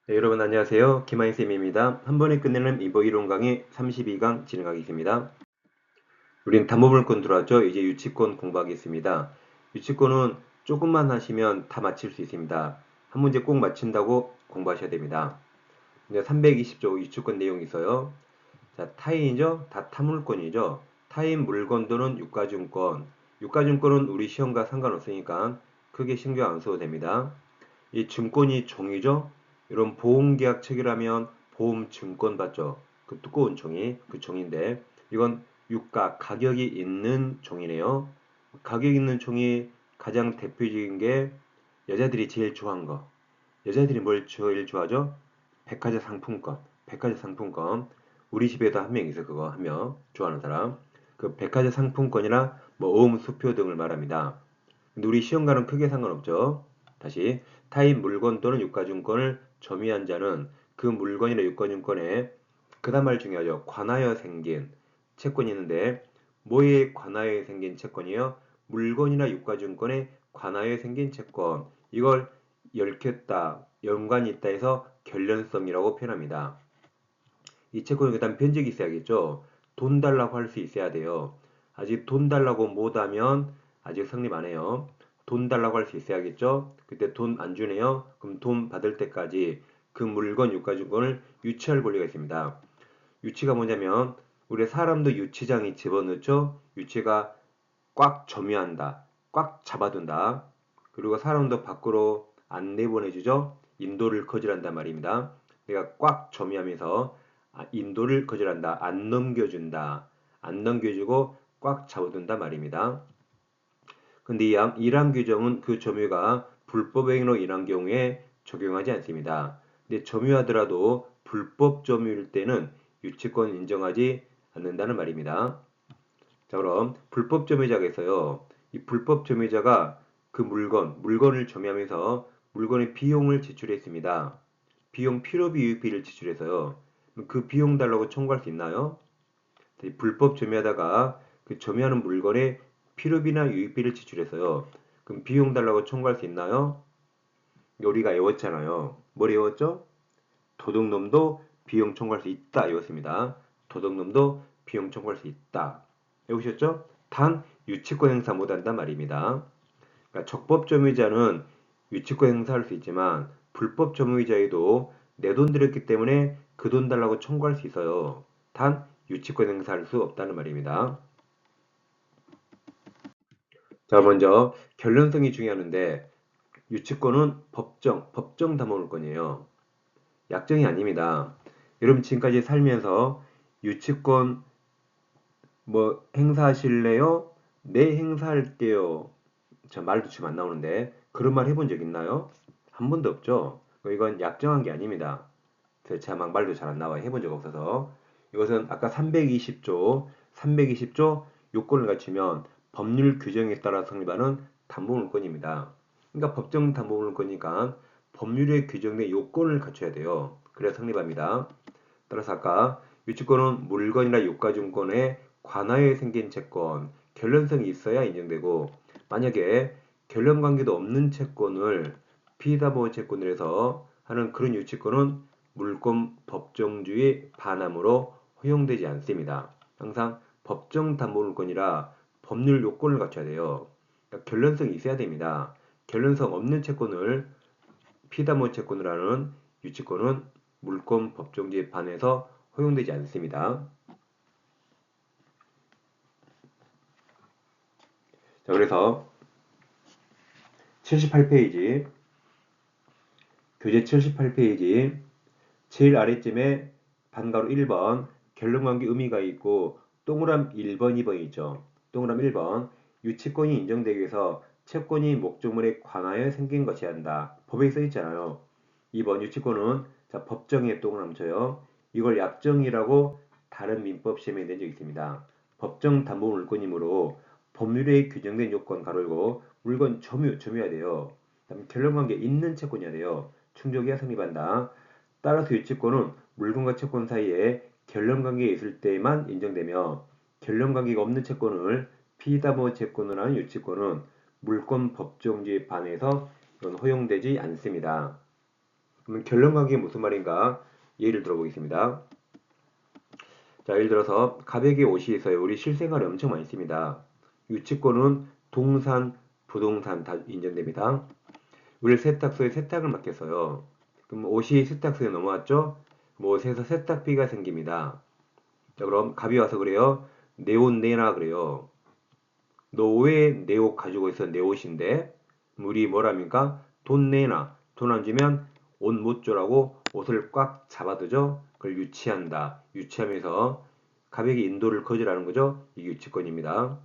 네, 여러분 안녕하세요. 김하인쌤입니다. 한 번에 끝내는 인보 이론 강의 32강 진행하겠습니다. 우린 담보물권 들어왔죠? 이제 유치권 공부하겠습니다. 유치권은 조금만 하시면 다 맞힐 수 있습니다. 한 문제 꼭 맞춘다고 공부하셔야 됩니다. 이제 320조 유치권 내용이 있어요. 자, 타인이죠? 다 타물권이죠? 타인 물건 또는 유가증권. 유가증권은 우리 시험과 상관없으니까 크게 신경 안 써도 됩니다. 이 증권이 종이죠? 이런 보험계약 체결하면 보험증권 받죠? 그 두꺼운 종이, 그 종인데 이건 유가, 가격이 있는 종이네요. 가격 있는 종이 가장 대표적인 게 여자들이 제일 좋아하는 거. 여자들이 뭘 제일 좋아하죠? 백화점 상품권. 백화점 상품권. 우리 집에도 한 명 있어, 그거 한 명. 좋아하는 사람. 그 백화점 상품권이나 뭐 오음수표 등을 말합니다. 근데 우리 시험과는 크게 상관없죠. 다시 타인 물건 또는 유가증권을 점유한 자는 그 물건이나 유가증권에 그다음 말 중요하죠. 관하여 생긴 채권이 있는데 뭐에 관하여 생긴 채권이요? 물건이나 유가증권에 관하여 생긴 채권. 이걸 얽혔다, 연관이 있다 해서 결련성이라고 표현합니다. 이 채권은 일단 변적이 있어야겠죠. 돈 달라고 할 수 있어야 돼요. 아직 돈 달라고 못하면 아직 성립 안 해요. 돈 달라고 할 수 있어야겠죠. 그때 돈 안 주네요. 그럼 돈 받을 때까지 그 물건 유가증권을 유치할 권리가 있습니다. 유치가 뭐냐면 우리 사람도 유치장에 집어넣죠. 유치가 꽉 점유한다. 꽉 잡아둔다. 그리고 사람도 밖으로 안 내보내주죠. 인도를 거절한단 말입니다. 내가 꽉 점유하면서 인도를 거절한다. 안 넘겨준다. 안 넘겨주고 꽉 잡아둔단 말입니다. 근데 이러한 규정은 그 점유가 불법 행위로 인한 경우에 적용하지 않습니다. 근데 점유하더라도 불법 점유일 때는 유치권 인정하지 않는다는 말입니다. 자, 그럼 불법 점유자가 있어요. 이 불법 점유자가 그 물건을 점유하면서 물건의 비용을 지출했습니다. 비용 필요비 유익비를 지출해서요. 그 비용 달라고 청구할 수 있나요? 불법 점유하다가 그 점유하는 물건에 필요비나 유익비를 지출해서요. 그럼 비용 달라고 청구할 수 있나요? 우리가 외웠잖아요. 뭘 외웠죠? 도둑놈도 비용 청구할 수 있다 외웠습니다. 도둑놈도 비용 청구할 수 있다. 외우셨죠? 단 유치권 행사 못한단 말입니다. 그러니까 적법 점유자는 유치권 행사할 수 있지만 불법 점유자에도 내 돈 들였기 때문에 그 돈 달라고 청구할 수 있어요. 단 유치권 행사할 수 없다는 말입니다. 자, 먼저 결론성이 중요한데 유치권은 법정 담보물권이에요. 약정이 아닙니다. 여러분 지금까지 살면서 유치권 뭐 행사하실래요? 네, 행사할게요. 저 말도 지금 안 나오는데 그런 말 해본 적 있나요? 한 번도 없죠. 이건 약정한 게 아닙니다. 제가 막 말도 잘 안 나와요. 해본 적 없어서. 이것은 아까 320조 요건을 갖추면 법률 규정에 따라 성립하는 담보물권입니다. 그러니까 법정 담보물권이니까 법률에 규정된 요건을 갖춰야 돼요. 그래야 성립합니다. 따라서 아까 유치권은 물건이나 유가증권에 관하여 생긴 채권, 결론성이 있어야 인정되고 만약에 결론 관계도 없는 채권을 피담보 채권을 해서 하는 그런 유치권은 물권 법정주의 반함으로 허용되지 않습니다. 항상 법정 담보물권이라 법률 요건을 갖춰야 돼요. 그러니까 결론성이 있어야 됩니다. 결론성 없는 채권을 피담보 채권을 하는 유치권은 물권 법정주의에 반해서 허용되지 않습니다. 자, 그래서 78페이지, 교재 78페이지 제일 아래쯤에 반가로 1번 결론관계 의미가 있고 동그란 1번, 2번 있죠. 동그란 1번 유치권이 인정되기 위해서 채권이 목적물에 관하여 생긴 것이 한다. 법에 써 있잖아요. 2번 유치권은 자, 법정에 동그라미 쳐요. 이걸 약정이라고 다른 민법 시험에 낸 적이 있습니다. 법정 담보 물권이므로 법률에 규정된 요건 가로고 물건 점유해야 돼요. 그다음 결론관계 있는 채권이어야 돼요. 충족해야 성립한다. 따라서 유치권은 물건과 채권 사이에 결론관계가 있을 때만 인정되며 결론관계가 없는 채권을 피담보 채권을 하는 유치권은 물권 법정주의에 반해서 이건 허용되지 않습니다. 그러면 결론관계 무슨 말인가? 예를 들어보겠습니다. 자, 예를 들어서 갑에게 옷이 있어요. 우리 실생활에 엄청 많이 씁니다. 유치권은 동산, 부동산 다 인정됩니다. 우리 세탁소에 세탁을 맡겼어요. 그럼 옷이 세탁소에 넘어왔죠? 뭐 옷에서 세탁비가 생깁니다. 자, 그럼 갑이 와서 그래요. 내 옷 내놔 그래요. 너 왜 내 옷 가지고 있어? 내 옷인데. 우리 뭐랍니까? 돈 내놔. 돈 안 주면 옷 못 줘라고 옷을 꽉 잡아두죠. 그걸 유치한다. 유치하면서 갑에게 인도를 거절하는 거죠. 이게 유치권입니다.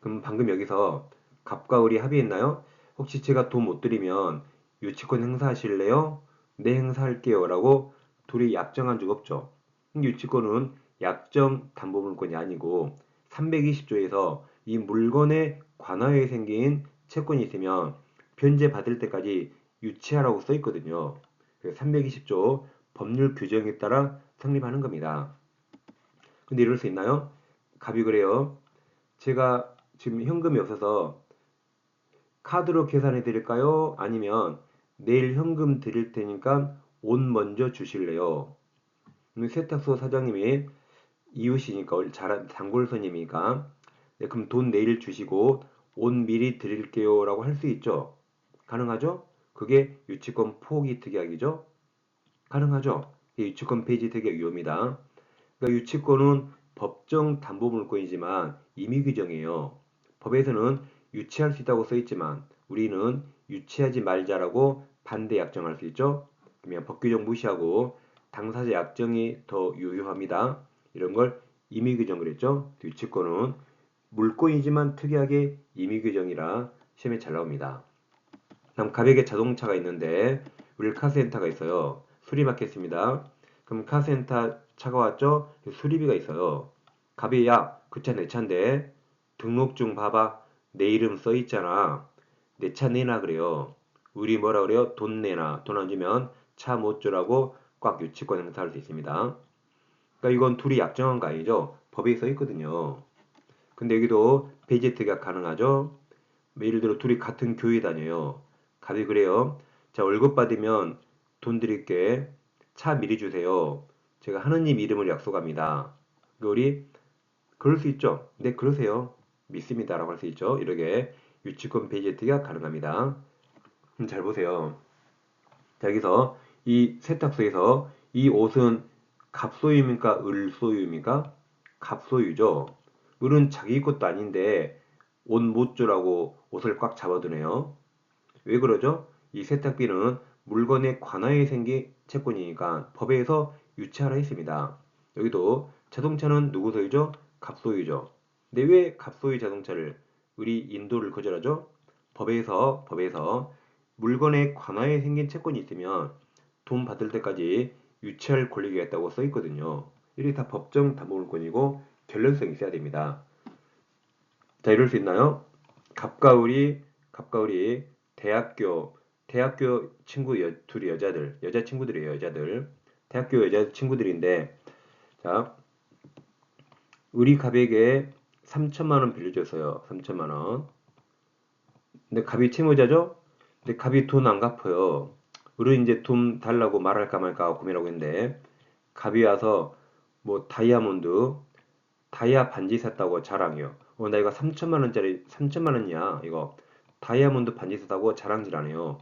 그럼 방금 여기서 갑과 을이 합의했나요? 혹시 제가 돈 못 드리면 유치권 행사하실래요? 네, 행사할게요. 라고 둘이 약정한 적 없죠. 유치권은 약정 담보물권이 아니고 320조에서 이 물건에 관하여 생긴 채권이 있으면 변제 받을 때까지 유치하라고 써 있거든요. 320조 법률 규정에 따라 성립하는 겁니다. 근데 이럴 수 있나요? 갑이 그래요. 제가 지금 현금이 없어서 카드로 계산해 드릴까요? 아니면 내일 현금 드릴 테니까 옷 먼저 주실래요? 세탁소 사장님이 이웃이니까 단골 손님이니까 네, 그럼 돈 내일 주시고 옷 미리 드릴게요 라고 할 수 있죠. 가능하죠? 그게 유치권 포기 특약이죠. 가능하죠. 이게 유치권 폐지 특약 위험이다. 그러니까 유치권은 법정 담보물권이지만 임의 규정이에요. 법에서는 유치할 수 있다고 써 있지만 우리는 유치하지 말자라고 반대 약정할 수 있죠. 그러면 법 규정 무시하고 당사자 약정이 더 유효합니다. 이런 걸 임의 규정 그랬죠. 유치권은 물권이지만 특이하게 임의 규정이라 시험에 잘 나옵니다. 다음 갑에게 자동차가 있는데 우리 카센터가 있어요. 수리 받겠습니다. 그럼 카센터 차가 왔죠? 수리비가 있어요. 갑이 야, 그 차 내 차인데 등록증 봐봐. 내 이름 써 있잖아. 내 차 내놔 그래요. 우리 뭐라 그래요? 돈 내놔. 돈 안 주면 차 못 주라고 꽉 유치권 행사할 수 있습니다. 그러니까 이건 둘이 약정한 거 아니죠? 법에 써 있거든요. 근데 여기도 배제 특약 가능하죠? 예를 들어 둘이 같은 교회 다녀요. 갑이 그래요. 자, 월급 받으면 돈 드릴게. 차 미리 주세요. 제가 하느님 이름을 약속합니다. 우리 그럴 수 있죠. 네, 그러세요. 믿습니다. 라고 할 수 있죠. 이렇게 유치권 배제 특약 가능합니다. 잘 보세요. 자, 여기서 이 세탁소에서 이 옷은 갑소유입니까? 을소유입니까? 갑소유죠. 을은 자기 것도 아닌데 옷 못 주라고 옷을 꽉 잡아두네요. 왜 그러죠? 이 세탁비는 물건에 관하여 생긴 채권이니까 법에서 유치하라 했습니다. 여기도 자동차는 누구 소유죠? 갑소유죠. 근데 왜 갑소유 자동차를 우리 인도를 거절하죠? 법에서 물건에 관하여 생긴 채권이 있으면 돈 받을 때까지 유치할 권리가 있다고 써 있거든요. 이게 다 법정 담보물권이고 결론성이 있어야 됩니다. 자, 이럴 수 있나요? 갑과 을이 대학교 친구 둘이 여자 친구들이에요, 여자들. 대학교 여자 친구들인데, 자, 우리 갑에게 3천만 원 빌려줬어요. 3천만 원. 근데 갑이 채무자죠? 근데 갑이 돈 안 갚아요. 우리 이제 돈 달라고 말할까 말까 고민하고 있는데, 갑이 와서 뭐 다이아 반지 샀다고 자랑해요. 나 이거 3천만 원짜리 3천만 원이야. 이거 다이아몬드 반지 샀다고 자랑질 안 해요.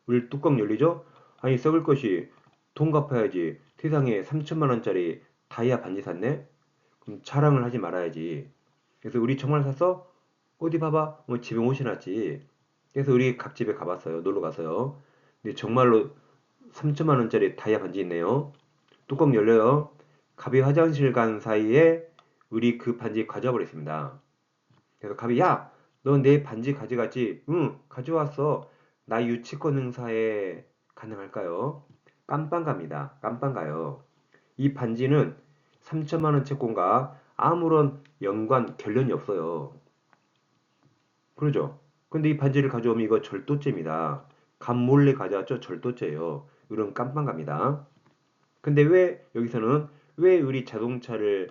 우리 뚜껑 열리죠? 아니 썩을 것이 돈 갚아야지. 세상에 3천만 원짜리 다이아 반지 샀네? 그럼 자랑을 하지 말아야지. 그래서 우리 정말 샀어? 어디 봐봐. 뭐 집에 옷이 났지. 그래서 우리 갑집에 가봤어요. 놀러 갔어요. 근데 정말로 3천만 원짜리 다이아 반지 있네요. 뚜껑 열려요. 갑이 화장실 간 사이에 우리 그 반지 가져버렸습니다. 그래서 갑이 야, 너 내 반지 가져갔지? 응, 가져왔어. 나 유치권 행사에 가능할까요? 깜빵 갑니다. 깜빵 가요. 이 반지는 3천만 원 채권과 아무런 연관, 결련이 없어요. 그러죠? 근데 이 반지를 가져오면 이거 절도죄입니다. 간 몰래 가져왔죠? 절도죄예요. 이런 깜빵 갑니다. 근데 왜 여기서는 왜 우리 자동차를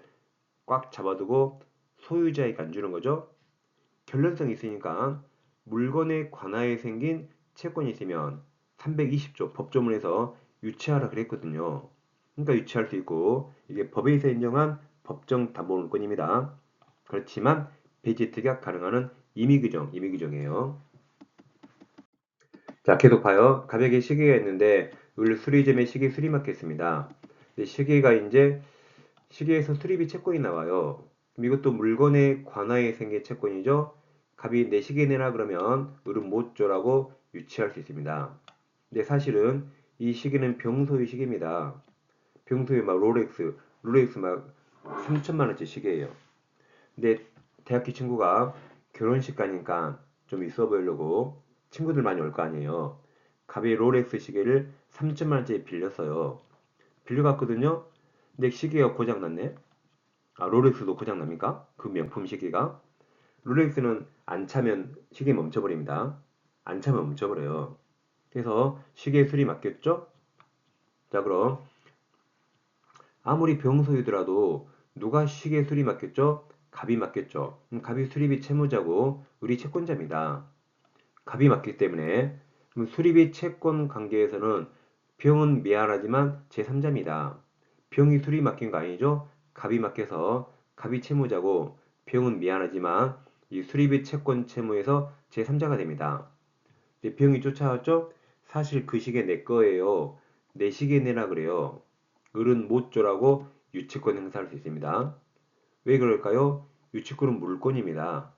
꽉 잡아두고 소유자에게 안 주는 거죠? 결론성이 있으니까 물건에 관하여 생긴 채권이 있으면 320조 법조문에서 유치하라 그랬거든요. 그러니까 유치할 수 있고 이게 법에 의해서 인정한 법정 담보물권입니다. 그렇지만 배제 특약 가능한 임의규정이에요. 자, 계속 봐요. 가격에 시계가 있는데 을 수리점에 시계 수리받겠습니다. 시계가 이제 시계에서 수리비 채권이 나와요. 그럼 이것도 물건의 관하에 생긴 채권이죠. 갑이 내 시계 내라 그러면 을은 못 줘라고 유치할 수 있습니다. 근데 사실은 이 시계는 병소의 시계입니다. 병소의 막 롤렉스 막 3천만 원짜리 시계예요. 근데 대학교 친구가 결혼식 가니까 좀 있어 보이려고 친구들 많이 올 거 아니에요. 갑이 롤렉스 시계를 3천만 원짜리 빌렸어요. 빌려갔거든요. 근데 시계가 고장났네. 아, 롤렉스도 고장납니까? 그 명품 시계가? 롤렉스는 안 차면 시계 멈춰버립니다. 안 차면 멈춰버려요. 그래서 시계 수리 맡겼죠? 자, 그럼 아무리 병소이더라도 누가 시계 수리 맡겼죠? 갑이 맡겼죠. 갑이 수리비 채무자고 우리 채권자입니다. 갑이 맡기 때문에 그럼 수리비 채권 관계에서는 병은 미안하지만 제3자입니다. 병이 수리 맡긴 거 아니죠? 갑이 맡겨서 갑이 채무자고 병은 미안하지만 이 수리비 채권 채무에서 제3자가 됩니다. 병이 쫓아왔죠? 사실 그 시계 내 거예요. 내 시계 내라 그래요. 을은 못 줘라고 유치권 행사할 수 있습니다. 왜 그럴까요? 유치권은 물권입니다.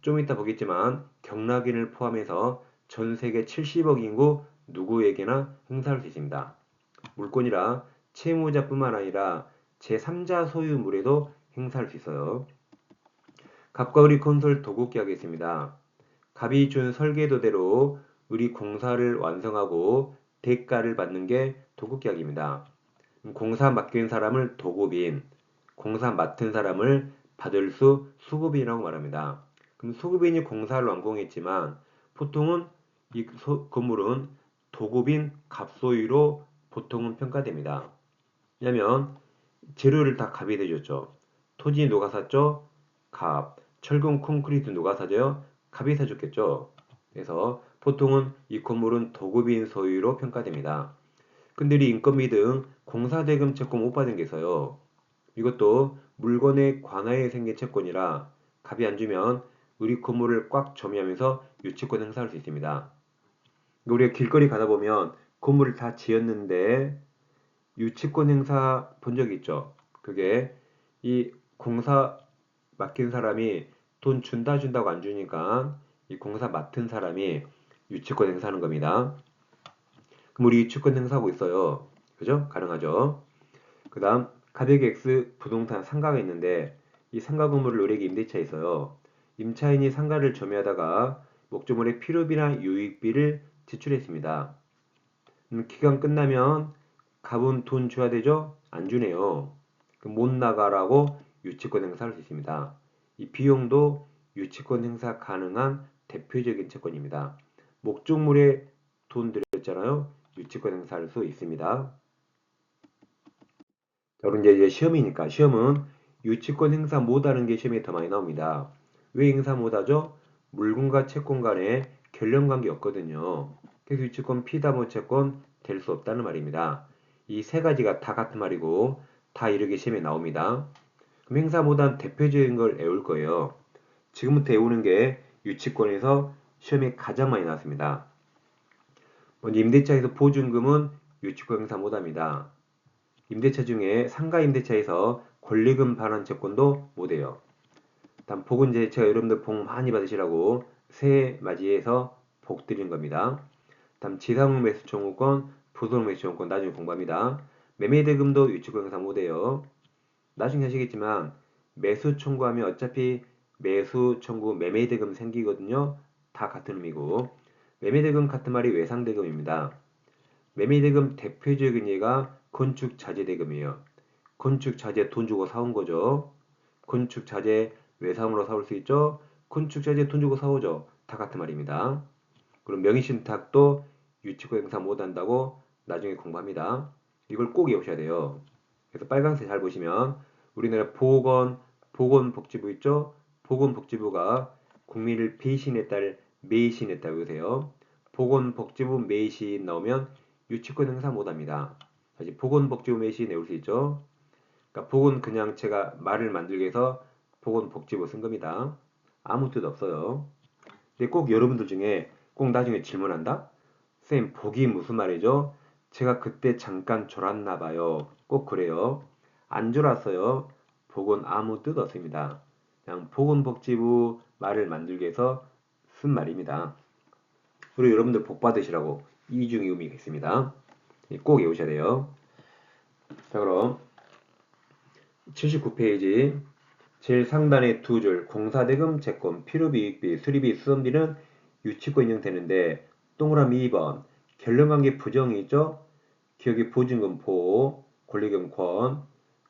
좀 이따 보겠지만 경락인을 포함해서 전 세계 70억 인구 누구에게나 행사할 수 있습니다. 물권이라 채무자뿐만 아니라 제3자 소유물에도 행사할 수 있어요. 갑과 을이 건설 도급기 하겠습니다. 갑이 준 설계도대로 을이 공사를 완성하고 대가를 받는 게 도급계약입니다. 공사 맡긴 사람을 도급인, 공사 맡은 사람을 받을 수 수급인이라고 말합니다. 그럼 수급인이 공사를 완공했지만 보통은 이 건물은 도급인 갑소유로 보통은 평가됩니다. 왜냐하면 재료를 다 갑이 대줬죠. 토지 누가 샀죠? 갑. 철근 콘크리트 누가 사줘요? 갑이 사줬겠죠. 그래서 보통은 이 건물은 도급인 소유로 평가됩니다. 근데 이 인건비 등 공사대금 채권 못 받은 게 있어요. 이것도 물건의 관하에 생긴 채권이라 갑이 안 주면 우리 건물을 꽉 점유하면서 유치권 행사할 수 있습니다. 우리가 길거리 가다 보면 건물을 다 지었는데 유치권 행사 본 적 있죠? 그게 이 공사 맡긴 사람이 돈 준다고 안 주니까 이 공사 맡은 사람이 유치권 행사하는 겁니다. 그럼 우리 유치권 행사하고 있어요. 그죠? 가능하죠? 그 다음 가격 X 부동산 상가가 있는데 이 상가 건물을 을에게 임대차에 있어요. 임차인이 상가를 점유하다가 목조물의 필요비나 유익비를 지출했습니다. 기간 끝나면 갑은 돈 줘야 되죠? 안 주네요. 그럼 못 나가라고 유치권 행사할 수 있습니다. 이 비용도 유치권 행사 가능한 대표적인 채권입니다. 목적물에 돈 들였잖아요. 유치권 행사할 수 있습니다. 자, 그럼 이제 시험이니까 시험은 유치권 행사 못하는 게 시험에 더 많이 나옵니다. 왜 행사 못하죠? 물건과 채권 간에 결련관계 없거든요. 그래서 유치권 피담보 채권 될 수 없다는 말입니다. 이 세 가지가 다 같은 말이고 다 이렇게 시험에 나옵니다. 그럼 행사 못한 대표적인 걸 외울 거예요. 지금부터 외우는 게 유치권에서 시험에 가장 많이 나왔습니다. 먼저 임대차에서 보증금은 유치권 행사 못합니다. 임대차 중에 상가 임대차에서 권리금 반환 채권도 못해요. 다음 복은 이제 제가 여러분들 복 많이 받으시라고 새해 맞이해서 복 드리는 겁니다. 다음 지상욱 매수 청구권, 부속 매수 청구권 나중에 공부합니다. 매매대금도 유치권 행사 못해요. 나중에 하시겠지만 매수 청구하면 어차피 매수 청구 매매대금 생기거든요. 다 같은 의미고 매매대금 같은 말이 외상대금입니다. 매매대금 대표적인 예가 건축자재대금이에요. 건축자재 돈 주고 사온 거죠. 건축자재 외상으로 사올 수 있죠. 건축자재 돈 주고 사오죠. 다 같은 말입니다. 그럼 명의신탁도 유치권 행사 못한다고 나중에 공부합니다. 이걸 꼭 외우셔야 돼요. 그래서 빨간색 잘 보시면 우리나라 보건복지부 있죠? 보건복지부가 국민을 배신했다, 매신했다 외우세요. 보건복지부 매신 나오면 유치권 행사 못합니다. 다시 보건복지부 매시 내올 수 있죠. 그러니까 복은 그냥 제가 말을 만들기 위해서 보건복지부 쓴 겁니다. 아무 뜻 없어요. 근데 꼭 여러분들 중에 꼭 나중에 질문한다? 쌤, 복이 무슨 말이죠? 제가 그때 잠깐 졸았나 봐요. 꼭 그래요. 안 졸았어요. 복은 아무 뜻 없습니다. 그냥 보건복지부 말을 만들기 위해서 쓴 말입니다. 그리고 여러분들 복 받으시라고 이중 의미가 있습니다. 꼭 외우셔야 돼요. 자, 그럼 79페이지 제일 상단의 두 줄 공사대금 채권 필요비 이익비 수리비 수선비는 유치권 인정되는데 동그라미 2번 결론관계 부정이 있죠. 기업의 보증금 보, 권리금권,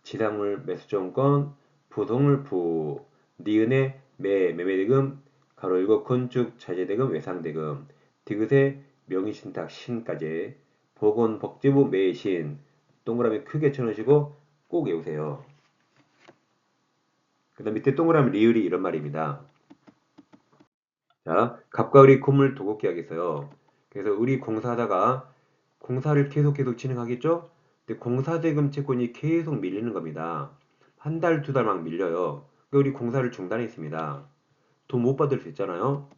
지상물 매수정권, 부동물 부, 니은의 매매대금, 가로 열고 건축 자재대금 외상대금, 디귿의 명의신탁 신까지 보건복지부 매신 동그라미 크게 쳐놓으시고 꼭 외우세요. 그 다음 밑에 동그라미 리을이 이런 말입니다. 자, 갑과 을이 건물 도급 계약했어요. 그래서 을이 공사하다가 공사를 계속 진행하겠죠? 근데 공사대금 채권이 계속 밀리는 겁니다. 한 달, 두 달 막 밀려요. 그러니까 을이 공사를 중단했습니다. 돈 못 받을 수 있잖아요.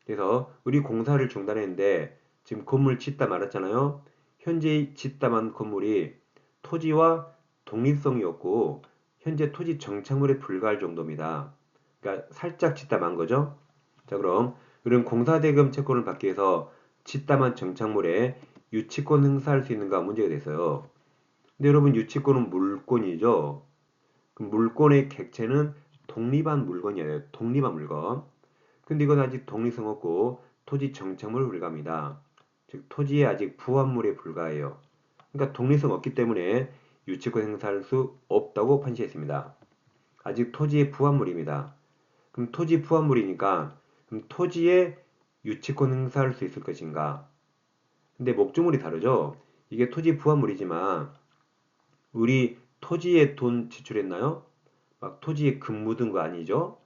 그래서 을이 공사를 중단했는데 지금 건물 짓다 말았잖아요. 현재 짓다만 건물이 토지와 독립성이 없고 현재 토지 정착물에 불과할 정도입니다. 그러니까 살짝 짓다 만 거죠. 자, 그럼 을은 공사대금 채권을 받기 위해서 짓다만 정착물에 유치권 행사할 수 있는가 문제가 됐어요. 근데 여러분 유치권은 물권이죠. 그럼 물권의 객체는 독립한 물건이에요. 독립한 물건. 근데 이건 아직 독립성 없고 토지 정착물에 불과합니다. 즉 토지에 아직 부합물에 불과해요. 그러니까 독립성 없기 때문에 유치권 행사할 수 없다고 판시했습니다. 아직 토지의 부합물입니다. 그럼 토지 부합물이니까 그럼 토지에 유치권 행사할 수 있을 것인가? 근데 목적물이 다르죠. 이게 토지 부합물이지만 우리 토지에 돈 지출했나요? 막 토지에 금 묻은 거 아니죠?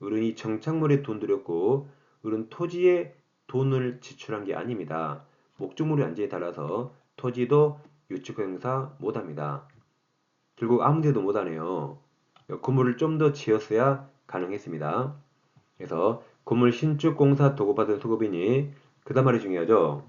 을은이 정착물에 돈 들였고 을은 토지에 돈을 지출한 게 아닙니다. 목적물의 안제에 따라서 토지도 유치권 행사 못합니다. 결국 아무 데도 못하네요. 건물을 좀 더 지었어야 가능했습니다. 그래서 건물 신축 공사 도급받은 수급이니 그다음 말이 중요하죠.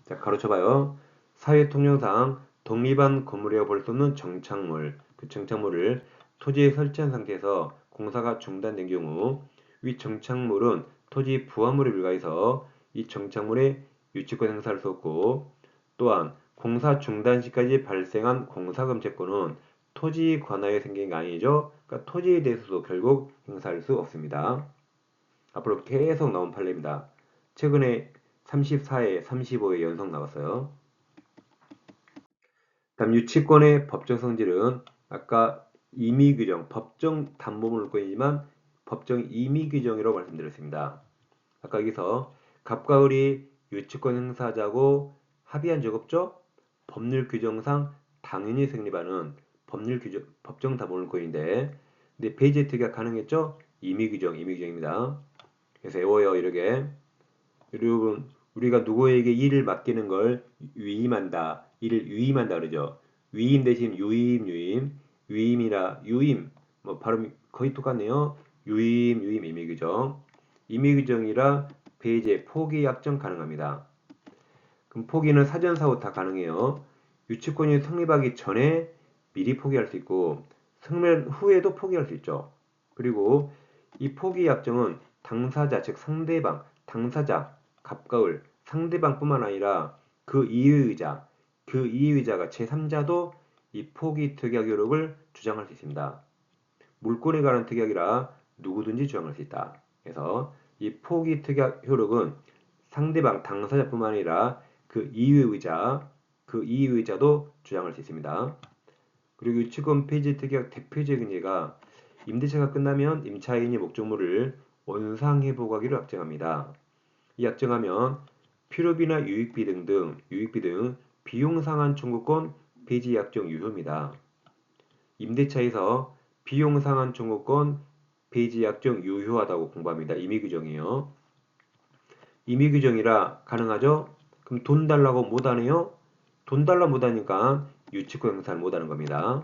자, 가로쳐봐요. 사회 통념상 독립한 건물이라고 볼 수 없는 정착물, 그 정착물을 토지에 설치한 상태에서 공사가 중단된 경우 위 정착물은 토지 부합물에 불과해서 이 정착물에 유치권 행사할 수 없고 또한 공사 중단 시까지 발생한 공사금 채권은 토지 관하에 생긴 게 아니죠. 그러니까 토지에 대해서도 결국 행사할 수 없습니다. 앞으로 계속 나온 판례입니다. 최근에 34회, 35회 연속 나왔어요. 다음 유치권의 법정 성질은 아까 임의규정, 법정 담보물권이지만 법정 임의규정이라고 말씀드렸습니다. 아까 여기서 갑과 을이 유치권 행사하자고 합의한 적 없죠? 법률 규정상 당연히 성립하는 법률 규정, 법정 담보물권인데 근데 배제 특약 가능했죠? 임의규정입니다. 그래서 외워요 이렇게. 여러분 우리가 누구에게 일을 맡기는 걸 위임한다. 일을 위임한다 그러죠. 위임 대신 위임이라 유임 뭐 발음 거의 똑같네요. 유임 임의규정. 임의규정이라 배제 포기 약정 가능합니다. 그럼 포기는 사전사후 다 가능해요. 유치권이 성립하기 전에 미리 포기할 수 있고 성립 후에도 포기할 수 있죠. 그리고 이 포기 약정은 당사자 즉 상대방 당사자 갑과 을 상대방뿐만 아니라 그 이의의자가 제3자도 이 포기 특약 효력을 주장할 수 있습니다. 물권에 관한 특약이라 누구든지 주장할 수 있다. 그래서 이 포기 특약 효력은 상대방 당사자뿐만 아니라 그 이의의자도 주장할 수 있습니다. 그리고 유치권 폐지 특약 대표적인 예가 임대차가 끝나면 임차인이 목적물을 원상회복하기로 약정합니다. 이 약정하면 필요비나 유익비 등 비용 상한 청구권 폐지 약정 유효입니다. 임대차에서 비용 상한 청구권 폐지 약정 유효하다고 공부합니다. 임의규정이요. 임의규정이라 가능하죠? 그럼 돈 달라고 못하네요? 돈 달라 못하니까 유치권 행사를 못하는 겁니다.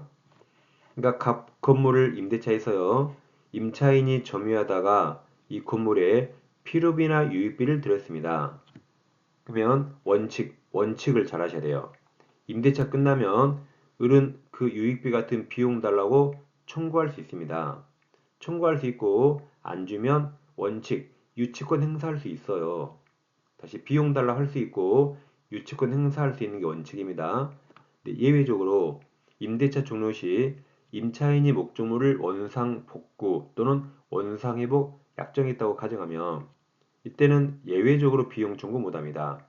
그러니까 건물을 임대차에서요. 임차인이 점유하다가 이 건물에 필요비나 유익비를 들였습니다. 그러면 원칙을 잘 하셔야 돼요. 임대차 끝나면 을은 그 유익비 같은 비용 달라고 청구할 수 있습니다. 청구할 수 있고 안 주면 유치권 행사할 수 있어요. 다시 비용 달라 할 수 있고 유치권 행사할 수 있는 게 원칙입니다. 예외적으로 임대차 종료 시 임차인이 목적물을 원상 복구 또는 원상 회복 약정했다고 가정하면 이때는 예외적으로 비용 청구 못합니다.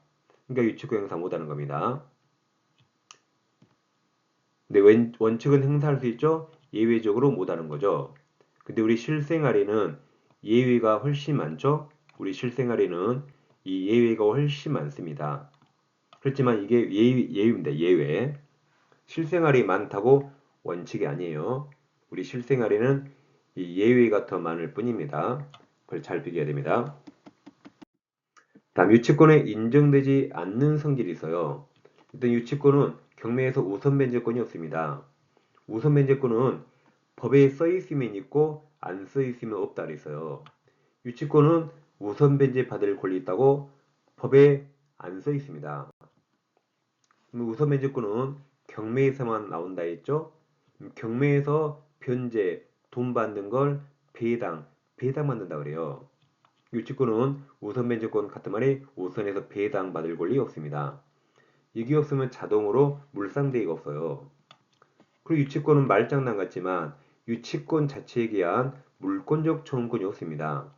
그러니까 유치권 행사 못하는 겁니다. 근데 원칙은 행사할 수 있죠? 예외적으로 못하는 거죠. 근데 우리 실생활에는 예외가 훨씬 많죠? 우리 실생활에는 이 예외가 훨씬 많습니다. 그렇지만 이게 예외입니다. 예외. 실생활이 많다고 원칙이 아니에요. 우리 실생활에는 이 예외가 더 많을 뿐입니다. 그걸 잘 비교해야 됩니다. 다음 유치권에 인정되지 않는 성질이 있어요. 일단 유치권은 경매에서 우선 변제권이 없습니다. 우선 변제권은 법에 써 있으면 있고 안 써 있으면 없다 그랬어요. 유치권은 우선 변제 받을 권리 있다고 법에 안 써 있습니다. 우선 변제권은 경매에서만 나온다 했죠? 경매에서 변제, 돈 받는 걸 배당 받는다 그래요. 유치권은 우선 변제권 같은 말이 우선에서 배당 받을 권리 없습니다. 이게 없으면 자동으로 물상대기가 없어요. 그리고 유치권은 말장난 같지만 유치권 자체에 대한 물권적 청구권이 없습니다.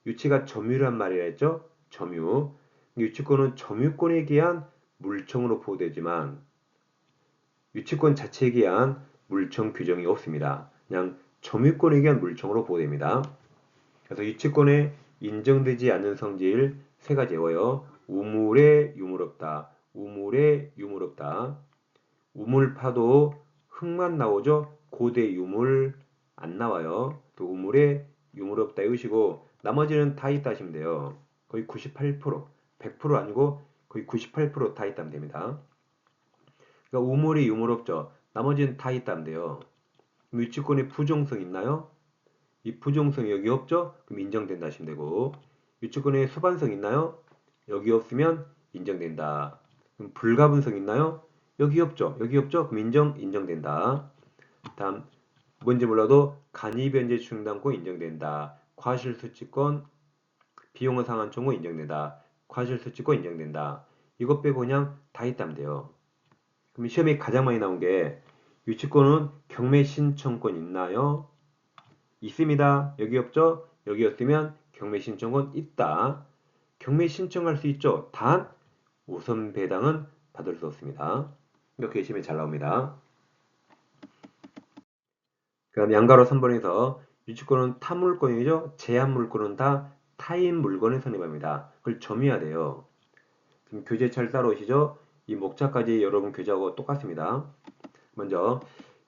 유치가 점유란 말이라 했죠? 점유. 유치권은 점유권에 대한 물청으로 보호되지만 유치권 자체에 대한 물청 규정이 없습니다. 그냥 점유권에 대한 물청으로 보호됩니다. 그래서 유치권에 인정되지 않는 성질 세 가지 외워요. 우물에 유물없다. 우물에 유물없다. 우물파도 흙만 나오죠. 고대 유물 안 나와요. 또 우물에 유물없다 외우시고 나머지는 다 있다 하시면 돼요. 거의 98%, 100% 아니고 거의 98%다 있다면 됩니다. 그러니까 우물이 유물없죠. 나머지는 다 있다면 돼요. 유치권에 부정성 있나요? 이 부정성이 여기 없죠? 그럼 인정된다 하시면 되고 유치권에 수반성 있나요? 여기 없으면 인정된다. 그럼 불가분성 있나요? 여기 없죠? 여기 없죠? 그럼 인정된다. 다음 뭔지 몰라도 간이변제 충당권 인정된다. 과실수취권 비용을 상한 청구 인정된다. 과실수취권 인정된다. 이것 빼고 그냥 다 있다면 돼요. 그럼 시험에 가장 많이 나온 게 유치권은 경매 신청권 있나요? 있습니다. 여기 없죠? 여기 없으면 경매 신청권 있다. 경매 신청할 수 있죠. 단 우선 배당은 받을 수 없습니다. 이렇게 시험에 잘 나옵니다. 그다음 양가로 3번에서 유치권은 타물권이죠. 제한 물권은 다 타인 물건에 선입합니다. 그걸 점유해야 돼요. 지금 교재 잘 따라오시죠? 이 목차까지 여러분 교재하고 똑같습니다. 먼저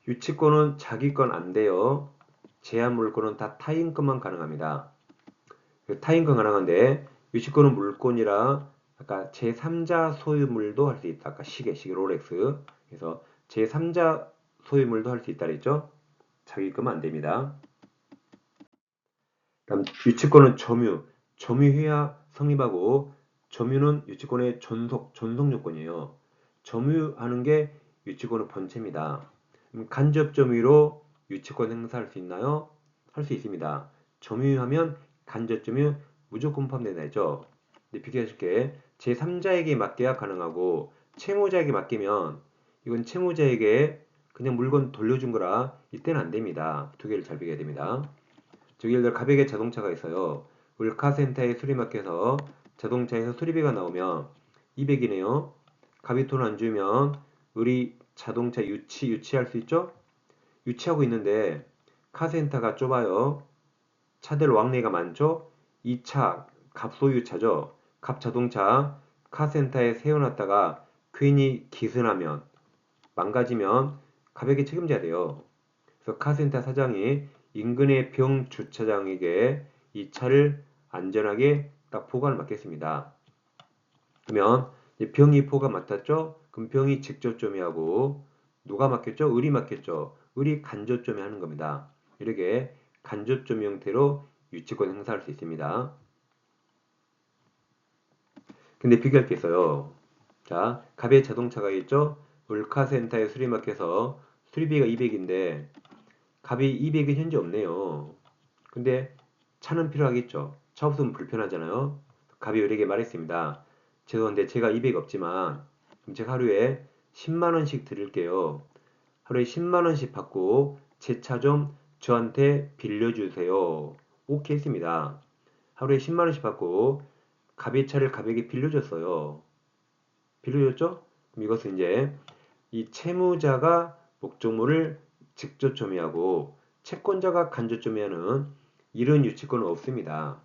유치권은 자기 건 안 돼요. 제한 물권은 다 타인 것만 가능합니다. 타인 건 가능한데 유치권은 물권이라 아까 제3자 소유물도 할 수 있다. 아까 시계 롤렉스. 그래서 제3자 소유물도 할 수 있다 그랬죠? 자기 것만 안 됩니다. 다음 유치권은 점유해야 성립하고 점유는 유치권의 존속 요건이에요. 점유하는 게 유치권의 본체입니다. 간접 점유로 유치권 행사할 수 있나요? 할 수 있습니다. 점유하면 간접 점유 무조건 포함된다 했죠. 근데 비교해줄게. 제3자에게 맡겨야 가능하고 채무자에게 맡기면 이건 채무자에게 그냥 물건 돌려준 거라 이때는 안 됩니다. 두 개를 잘 비교해야 됩니다. 저기 예를 들어 가백의 자동차가 있어요. 울카센터에 수리맡겨서 자동차에서 수리비가 나오면 200이네요. 갑이 돈 안 주면 우리 자동차 유치할 수 있죠? 유치하고 있는데 카센터가 좁아요. 차들 왕래가 많죠? 이 차 갑소유차죠. 갑자동차 카센터에 세워놨다가 괜히 기스나면 망가지면 가백이 책임져야 돼요. 그래서 카센터 사장이 인근의 병 주차장에게 이 차를 안전하게 딱 보관을 맡겠습니다. 그러면 병이 포가 맡았죠? 그럼 병이 직접점유하고 누가 맡겼죠? 을이 맡겼죠. 을이 간접점유하는 겁니다. 이렇게 간접점유 형태로 유치권 행사할 수 있습니다. 근데 비교할 게 있어요. 자, 갑의 자동차가 있죠? 울카센터에 수리 맡겨서 수리비가 200인데 갑이 200은 현재 없네요. 근데 차는 필요하겠죠. 차 없으면 불편하잖아요. 갑이 을에게 말했습니다. 죄송한데 제가 200 없지만 그럼 제가 하루에 10만 원씩 드릴게요. 하루에 10만 원씩 받고 제 차 좀 저한테 빌려주세요. 오케이 했습니다. 하루에 10만 원씩 받고 갑의 차를 갑에게 빌려줬어요. 빌려줬죠? 그럼 이것은 이제 이 채무자가 목적물을 직접 점유하고 채권자가 간접 점유하는 이런 유치권은 없습니다.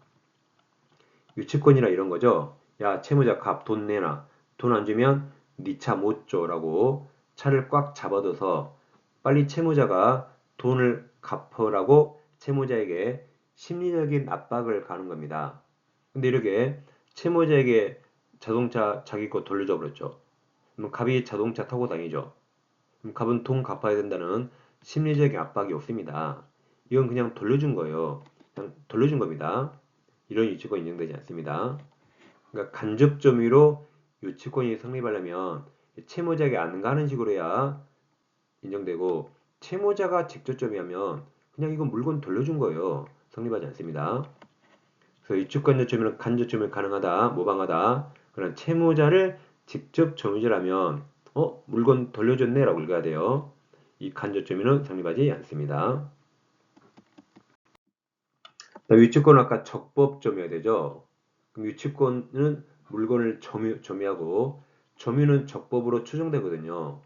유치권이라 이런 거죠. 야, 채무자 갑 돈 내놔. 돈 안 주면 네 차 못 줘라고 차를 꽉 잡아둬서 빨리 채무자가 돈을 갚으라고 채무자에게 심리적인 압박을 가는 겁니다. 근데 이렇게 채무자에게 자동차 자기 거 돌려줘 버렸죠. 그럼 갑이 자동차 타고 다니죠. 그럼 갑은 돈 갚아야 된다는 심리적인 압박이 없습니다. 이건 그냥 돌려준 거예요. 그냥 돌려준 겁니다. 이런 유치권이 인정되지 않습니다. 그러니까 간접 점유로 유치권이 성립하려면 채무자에게 안 가는 식으로 해야 인정되고 채무자가 직접 점유하면 그냥 이건 물건 돌려준 거예요. 성립하지 않습니다. 그래서 유치권적 점유는 간접 점유 가능하다, 모방하다. 그런 채무자를 직접 점유자라면 물건 돌려줬네 라고 읽어야 돼요. 이 간접 점유는 성립하지 않습니다. 유치권은 아까 적법 점유해야 되죠. 그럼 유치권은 물건을 점유하고 점유는 적법으로 추정되거든요.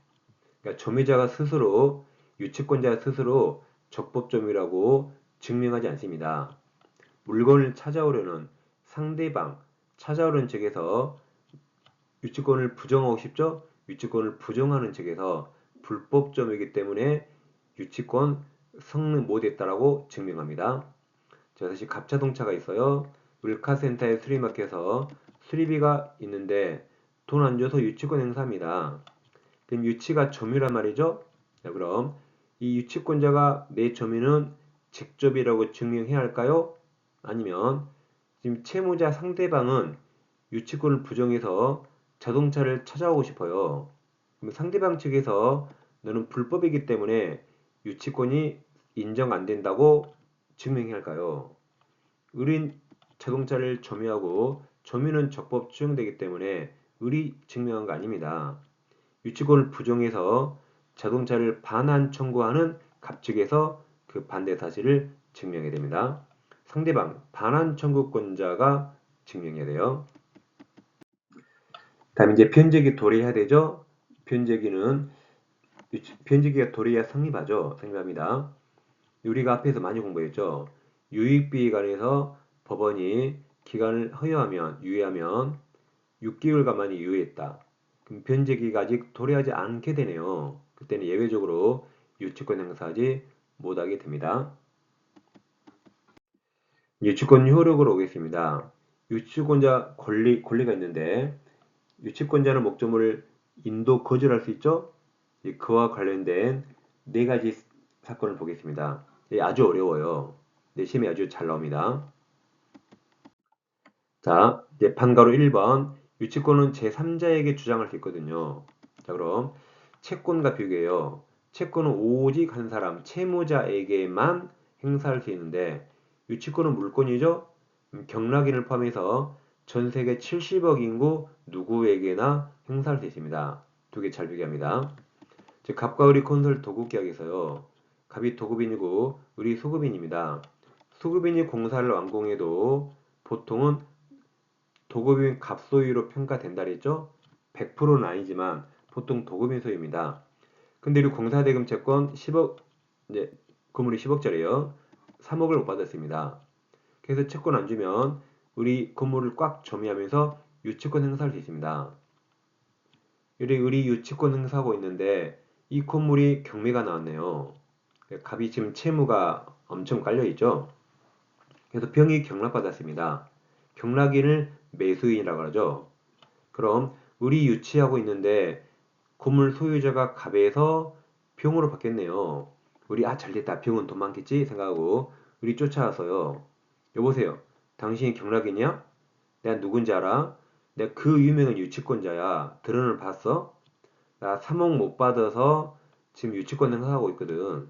그러니까 점유자가 스스로 유치권자 스스로 적법 점유라고 증명하지 않습니다. 물건을 찾아오려는 상대방, 찾아오려는 측에서 유치권을 부정하고 싶죠? 유치권을 부정하는 측에서 불법 점유이기 때문에 유치권 성립 못했다라고 증명합니다. 자, 다시 갑자동차가 있어요. 울카센터에 수리맡겨서 수리비가 있는데 돈 안 줘서 유치권 행사합니다. 그럼 유치가 점유란 말이죠? 자, 그럼 이 유치권자가 내 점유는 직접이라고 증명해야 할까요? 아니면 지금 채무자 상대방은 유치권을 부정해서 자동차를 찾아오고 싶어요. 그럼 상대방 측에서 너는 불법이기 때문에 유치권이 인정 안 된다고 증명해야 할까요? 을인 자동차를 점유하고 점유는 적법 추정되기 때문에 을이 증명한 거 아닙니다. 유치권을 부정해서 자동차를 반환 청구하는 갑 측에서 그 반대 사실을 증명해야 됩니다. 상대방 반환 청구권자가 증명해야 돼요. 다음 이제 변제기 도래해야 되죠. 변제기가 도래해야 성립하죠. 성립합니다. 우리가 앞에서 많이 공부했죠. 유익비에 관해서 법원이 기간을 유예하면 6개월간만이 유예했다. 그럼 변제기가 아직 도래하지 않게 되네요. 그때는 예외적으로 유치권 행사하지 못하게 됩니다. 유치권 효력으로 오겠습니다. 유치권자 권리가 있는데 유치권자는 목적물을 인도 거절할 수 있죠? 그와 관련된 네 가지 사건을 보겠습니다. 아주 어려워요. 내심이 아주 잘 나옵니다. 자, 이제 판가로 1번 유치권은 제3자에게 주장할 수 있거든요. 자, 그럼 채권과 비교해요. 채권은 오직 한 사람, 채무자에게만 행사할 수 있는데 유치권은 물권이죠. 경락인을 포함해서 전 세계 70억 인구 누구에게나 행사할 수 있습니다. 두 개 잘 비교합니다. 즉 갑과 을이 콘솔 도급계약에서요. 갑이 도급인이고 을이 소급인입니다. 소급인이 공사를 완공해도 보통은 도급인 갑 소유로 평가된다 그랬죠? 100%는 아니지만 보통 도급인 소유입니다. 근데 우리 공사대금 채권 10억 이제 건물이 10억짜리예요. 3억을 못 받았습니다. 그래서 채권 안 주면 우리 건물을 꽉 점유하면서 유치권 행사할 수 있습니다. 우리 유치권 행사하고 있는데 이 건물이 경매가 나왔네요. 갑이 지금 채무가 엄청 깔려있죠. 그래서 병이 경락받았습니다. 경락인을 매수인이라고 하죠. 그럼 우리 유치하고 있는데 건물 소유자가 갑에서 병으로 바뀌었네요. 우리 잘됐다. 병은 돈 많겠지 생각하고 우리 쫓아와서요. 여보세요. 당신이 경락이냐? 내가 누군지 알아? 내가 그 유명한 유치권자야. 드론을 봤어? 나 3억 못 받아서 지금 유치권 행사하고 있거든.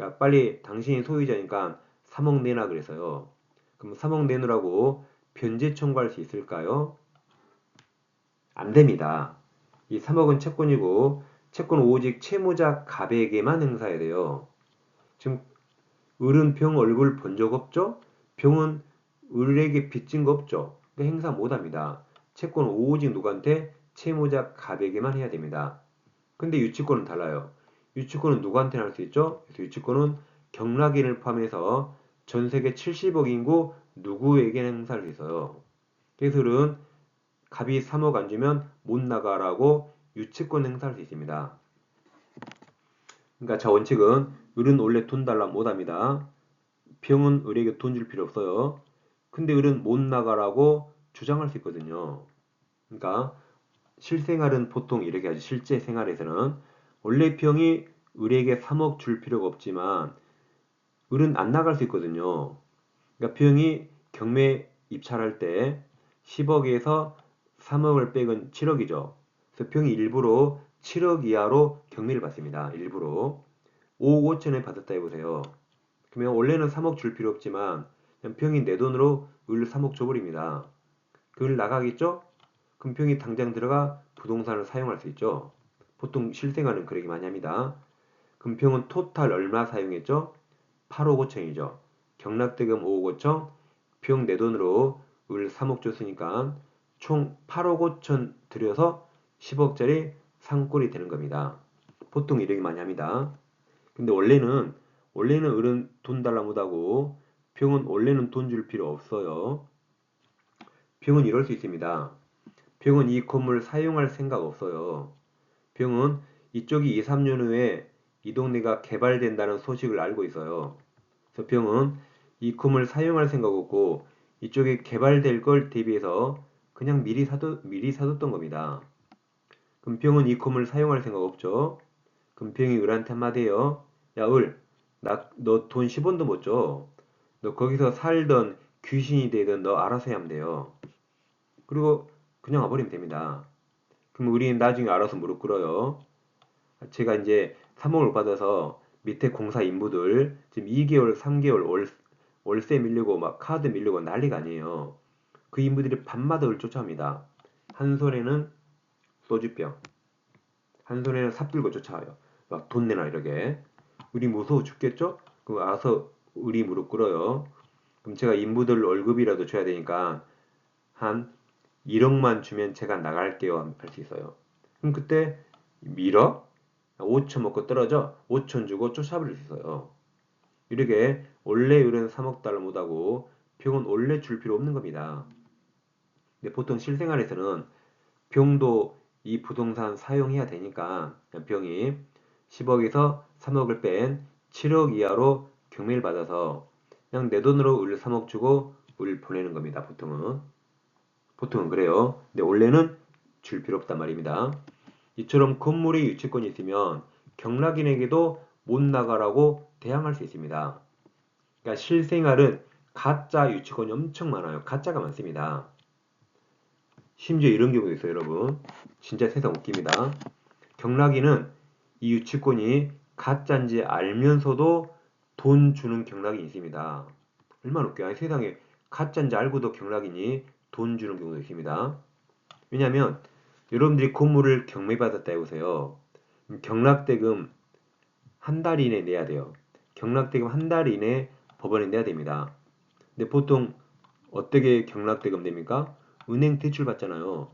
야, 빨리 당신이 소유자니까 3억 내놔 그래서요. 그럼 3억 내놓으라고 변제 청구할 수 있을까요? 안 됩니다. 이 3억은 채권이고 채권은 오직 채무자 갑에게만 행사해야 돼요. 지금 을은 병 얼굴 본 적 없죠? 병은 을에게 빚진 거 없죠? 그러니까 행사 못합니다. 채권은 오직 누구한테? 채무자 갑에게만 해야 됩니다. 근데 유치권은 달라요. 유치권은 누구한테나 할 수 있죠? 그래서 유치권은 경락인을 포함해서 전 세계 70억 인구 누구에게 행사할 수 있어요. 그래서 을은 갑이 3억 안 주면 못 나가라고 유치권 행사할 수 있습니다. 그러니까 자 원칙은 을은 원래 돈 달라 못합니다. 병은 을에게 돈 줄 필요 없어요. 근데 을은 못 나가라고 주장할 수 있거든요. 그러니까 실생활은 보통 이렇게 하지. 실제 생활에서는 원래 병이 을에게 3억 줄 필요가 없지만 을은 안 나갈 수 있거든요. 그러니까 병이 경매 입찰할 때 10억에서 3억을 빼건 7억이죠. 그래서 병이 일부러 7억 이하로 경매를 받습니다. 일부러 5억 5천에 받았다 해보세요. 그러면 원래는 3억 줄 필요 없지만 그냥 병이 내 돈으로 을 3억 줘버립니다. 그걸 나가겠죠? 그럼 병이 당장 들어가 부동산을 사용할 수 있죠. 보통 실생활은 그러기 많이 합니다. 그럼 병은 토탈 얼마 사용했죠? 8억 5천이죠. 경락대금 5억 5천, 병 내 돈으로 을 3억 줬으니까 총 8억 5천 들여서 10억짜리 상골이 되는 겁니다. 보통 이렇게 많이 합니다. 근데 원래는 을은 돈 달라 못하고 병은 원래는 돈 줄 필요 없어요. 병은 이럴 수 있습니다. 병은 이 건물을 사용할 생각 없어요. 병은 이쪽이 2, 3년 후에 이 동네가 개발된다는 소식을 알고 있어요. 그래서 병은 이 건물을 사용할 생각 없고 이쪽에 개발될 걸 대비해서 그냥 미리 사뒀던 겁니다. 그럼 병은 이 건물을 사용할 생각 없죠. 그럼 병이 을한테 한마디 해요. 야, 을, 너 돈 10원도 못 줘. 너 거기서 살던 귀신이 되든 너 알아서 해야 하면 돼요. 그리고 그냥 와버리면 됩니다. 그럼 우리는 나중에 알아서 무릎 꿇어요. 제가 이제 3억을 받아서 밑에 공사 인부들 지금 2개월, 3개월 월세 밀리고 막 카드 밀리고 난리가 아니에요. 그 인부들이 밤마다 을 쫓아옵니다. 한 손에는 소주병, 한 손에는 삽 들고 쫓아와요. 막 돈 내놔 이러게. 우리 무서워 죽겠죠? 그럼 알아서 우리 무릎 꿇어요. 그럼 제가 인부들 월급이라도 줘야 되니까 한 1억만 주면 제가 나갈게요 할 수 있어요. 그럼 그때 1억? 5천 먹고 떨어져 5천 주고 쫓아버릴 수 있어요. 이렇게 원래 을은 3억 달러 못하고 병은 원래 줄 필요 없는 겁니다. 근데 보통 실생활에서는 병도 이 부동산 사용해야 되니까 병이 10억에서 3억을 뺀 7억 이하로 경매를 받아서 그냥 내 돈으로 을 3억 주고 을 보내는 겁니다. 보통은 그래요. 근데 원래는 줄 필요 없단 말입니다. 이처럼 건물에 유치권이 있으면 경락인에게도 못 나가라고 대항할 수 있습니다. 그러니까 실생활은 가짜 유치권이 엄청 많아요. 가짜가 많습니다. 심지어 이런 경우도 있어요, 여러분. 진짜 세상 웃깁니다. 경락인은 이 유치권이 가짜인지 알면서도 돈 주는 경락인이 있습니다. 얼마나 웃겨요. 아니, 세상에 가짜인지 알고도 경락인이 돈 주는 경우도 있습니다. 왜냐하면 여러분들이 건물을 경매받았다 해보세요. 경락대금 한 달 이내 내야 돼요. 경락대금 한 달 이내 법원에 내야 됩니다. 근데 보통 어떻게 경락대금 냅니까? 은행 대출 받잖아요.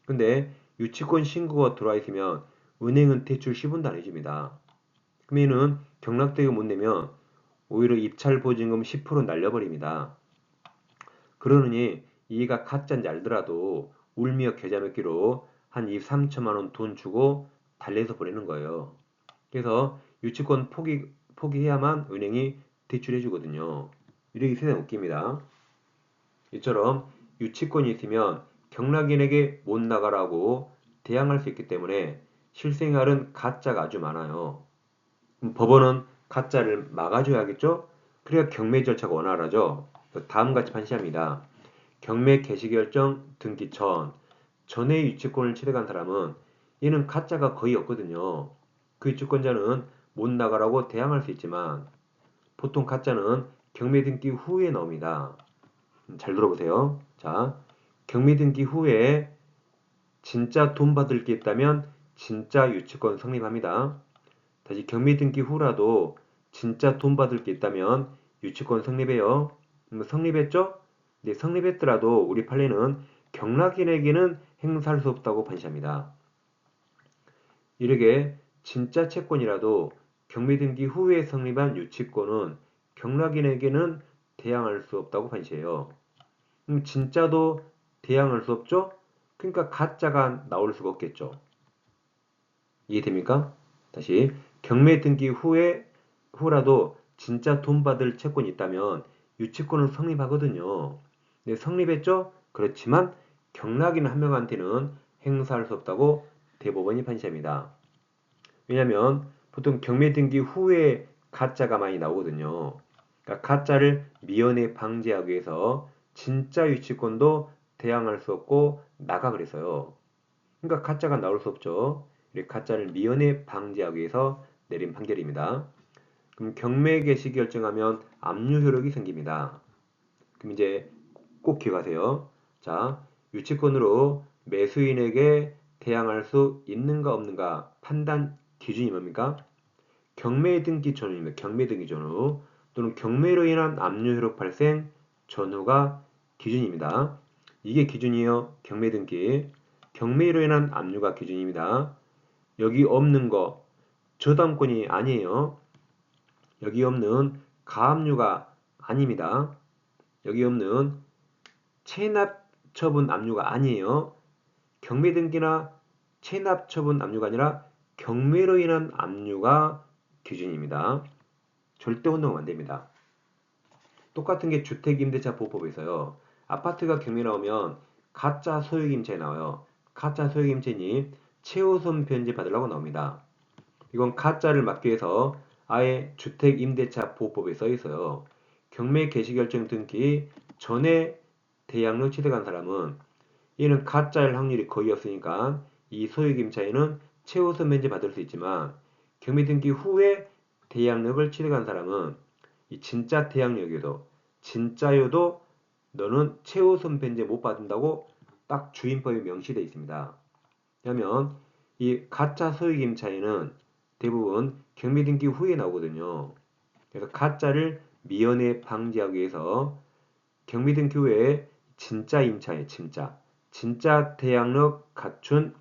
근데 유치권 신고가 들어와 있으면 은행은 대출 10원도 안 해줍니다. 그러면은 경락대금 못 내면 오히려 입찰 보증금 10% 날려버립니다. 그러느니 이가 가짜인지 알더라도 울며 계좌 몇 개로 한 2, 3천만 원 돈 주고 달래서 보내는 거예요. 그래서 유치권 포기해야만 은행이 대출해 주거든요. 이렇게 세상 웃깁니다. 이처럼 유치권이 있으면 경락인에게 못 나가라고 대항할 수 있기 때문에 실생활은 가짜가 아주 많아요. 법원은 가짜를 막아줘야겠죠? 그래야 경매 절차가 원활하죠. 다음과 같이 판시합니다. 경매 개시결정 등기 전에 유치권을 취득한 사람은 얘는 가짜가 거의 없거든요. 그 유치권자는 못 나가라고 대항할 수 있지만 보통 가짜는 경매 등기 후에 나옵니다. 잘 들어보세요. 자, 경매 등기 후에 진짜 돈 받을 게 있다면 진짜 유치권 성립합니다. 다시 경매 등기 후라도 진짜 돈 받을 게 있다면 유치권 성립해요. 성립했죠? 네, 성립했더라도 우리 판례는 경락인에게는 행사할 수 없다고 판시합니다. 이렇게 진짜 채권이라도 경매 등기 후에 성립한 유치권은 경락인에게는 대항할 수 없다고 판시해요. 진짜도 대항할 수 없죠? 그러니까 가짜가 나올 수가 없겠죠. 이해됩니까? 다시 경매 등기 후라도 진짜 돈 받을 채권이 있다면 유치권을 성립하거든요. 네, 성립했죠? 그렇지만 경락인 한 명한테는 행사할 수 없다고 대법원이 판시합니다. 왜냐하면 보통 경매 등기 후에 가짜가 많이 나오거든요. 그러니까 가짜를 미연에 방지하기 위해서 진짜 유치권도 대항할 수 없고 나가 그랬어요. 그러니까 가짜가 나올 수 없죠. 이렇게 가짜를 미연에 방지하기 위해서 내린 판결입니다. 그럼 경매 개시 결정하면 압류 효력이 생깁니다. 그럼 이제 꼭 기억하세요. 자, 유치권으로 매수인에게 대항할 수 있는가 없는가 판단 기준이 뭡니까? 경매 등기 전후입니다. 경매 등기 전후 또는 경매로 인한 압류 효력 발생 전후가 기준입니다. 이게 기준이에요. 경매 등기. 경매로 인한 압류가 기준입니다. 여기 없는 거 저당권이 아니에요. 여기 없는 가압류가 아닙니다. 여기 없는 체납 처분 압류가 아니에요. 경매 등기나 체납 처분 압류가 아니라 경매로 인한 압류가 기준입니다. 절대 혼동하면 안 됩니다. 똑같은 게 주택임대차 보호법에서요. 아파트가 경매 나오면 가짜 소유임차에 나와요. 가짜 소유임차니 최우선 변제 받으려고 나옵니다. 이건 가짜를 막기 위해서 아예 주택임대차 보호법에 써 있어요. 경매 개시결정 등기 전에 대양로 취득한 사람은 이는 가짜일 확률이 거의 없으니까 이 소유임차에는 최우선 변제 받을 수 있지만 경매 등기 후에 대양력을 취득한 사람은 이 진짜 대양력에도 진짜여도 너는 최우선 변제 못 받는다고 딱 주임법에 명시되어 있습니다. 왜냐하면 이 가짜 소유임차에는 대부분 경매 등기 후에 나오거든요. 그래서 가짜를 미연에 방지하기 위해서 경매 등기 후에 진짜 임차에 진짜 대양력 갖춘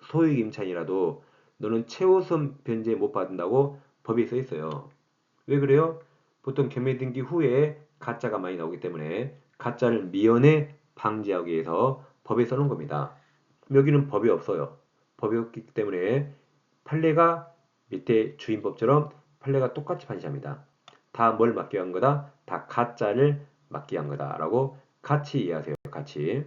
소유임차이라도 너는 최우선 변제 못 받는다고 법에 써 있어요. 왜 그래요? 보통 경매 등기 후에 가짜가 많이 나오기 때문에 가짜를 미연에 방지하기 위해서 법에 써놓은 겁니다. 여기는 법이 없어요. 법이 없기 때문에 판례가 밑에 주임법처럼 판례가 똑같이 판시합니다. 다 뭘 막기 위한 거다? 다 가짜를 막기 위한 거다라고 같이 이해하세요. 같이.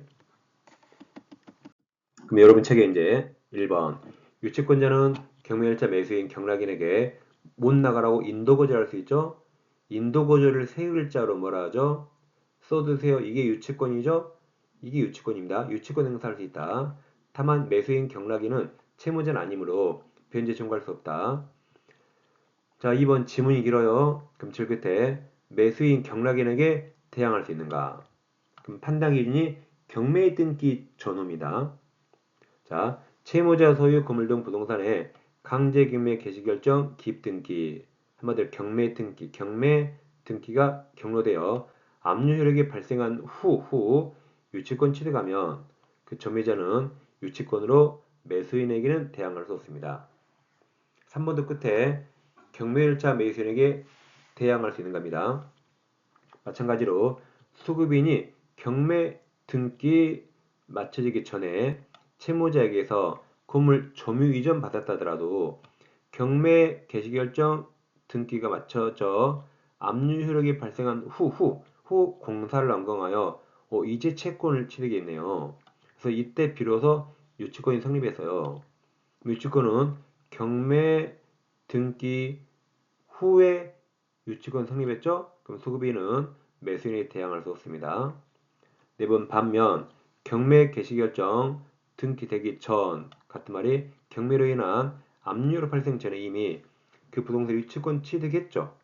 그럼 여러분 책에 이제 1번 유치권자는 경매일자 매수인 경락인에게 못 나가라고 인도 거절할 수 있죠? 인도 거절을 세 글자로 뭐라 하죠? 써두세요. 이게 유치권이죠? 이게 유치권입니다. 유치권 행사할 수 있다. 다만 매수인 경락인은 채무자는 아니므로 변제 청구할 수 없다. 자, 2번 지문이 길어요. 그럼 질 끝에 매수인 경락인에게 대항할 수 있는가? 그럼 판단 기준이 경매 등기 전후입니다. 자, 채무자 소유 건물 등 부동산의 강제 경매 개시 결정 기입 등기 한마디로 경매 등기가 경로되어 압류 효력이 발생한 후 유치권 취득하면 그 전매자는 유치권으로 매수인에게는 대항할 수 없습니다. 3번도 끝에 경매일자 매수인에게 대항할 수 있는 겁니다. 마찬가지로 수급인이 경매 등기 마쳐지기 전에 채무자에게서 건물 점유 이전 받았다더라도 경매 개시결정 등기가 마쳐져 압류 효력이 발생한 후 공사를 완공하여 이제 채권을 취득했네요. 그래서 이때 비로소 유치권이 성립했어요. 유치권은 경매 등기 후에 유치권 성립했죠? 그럼 소급인은 매수인이 대항할 수 없습니다. 4번 반면 경매 개시결정 등기되기 전 같은 말이 경매로 인한 압류로 발생 전에 이미 그 부동산 유치권 취득했죠.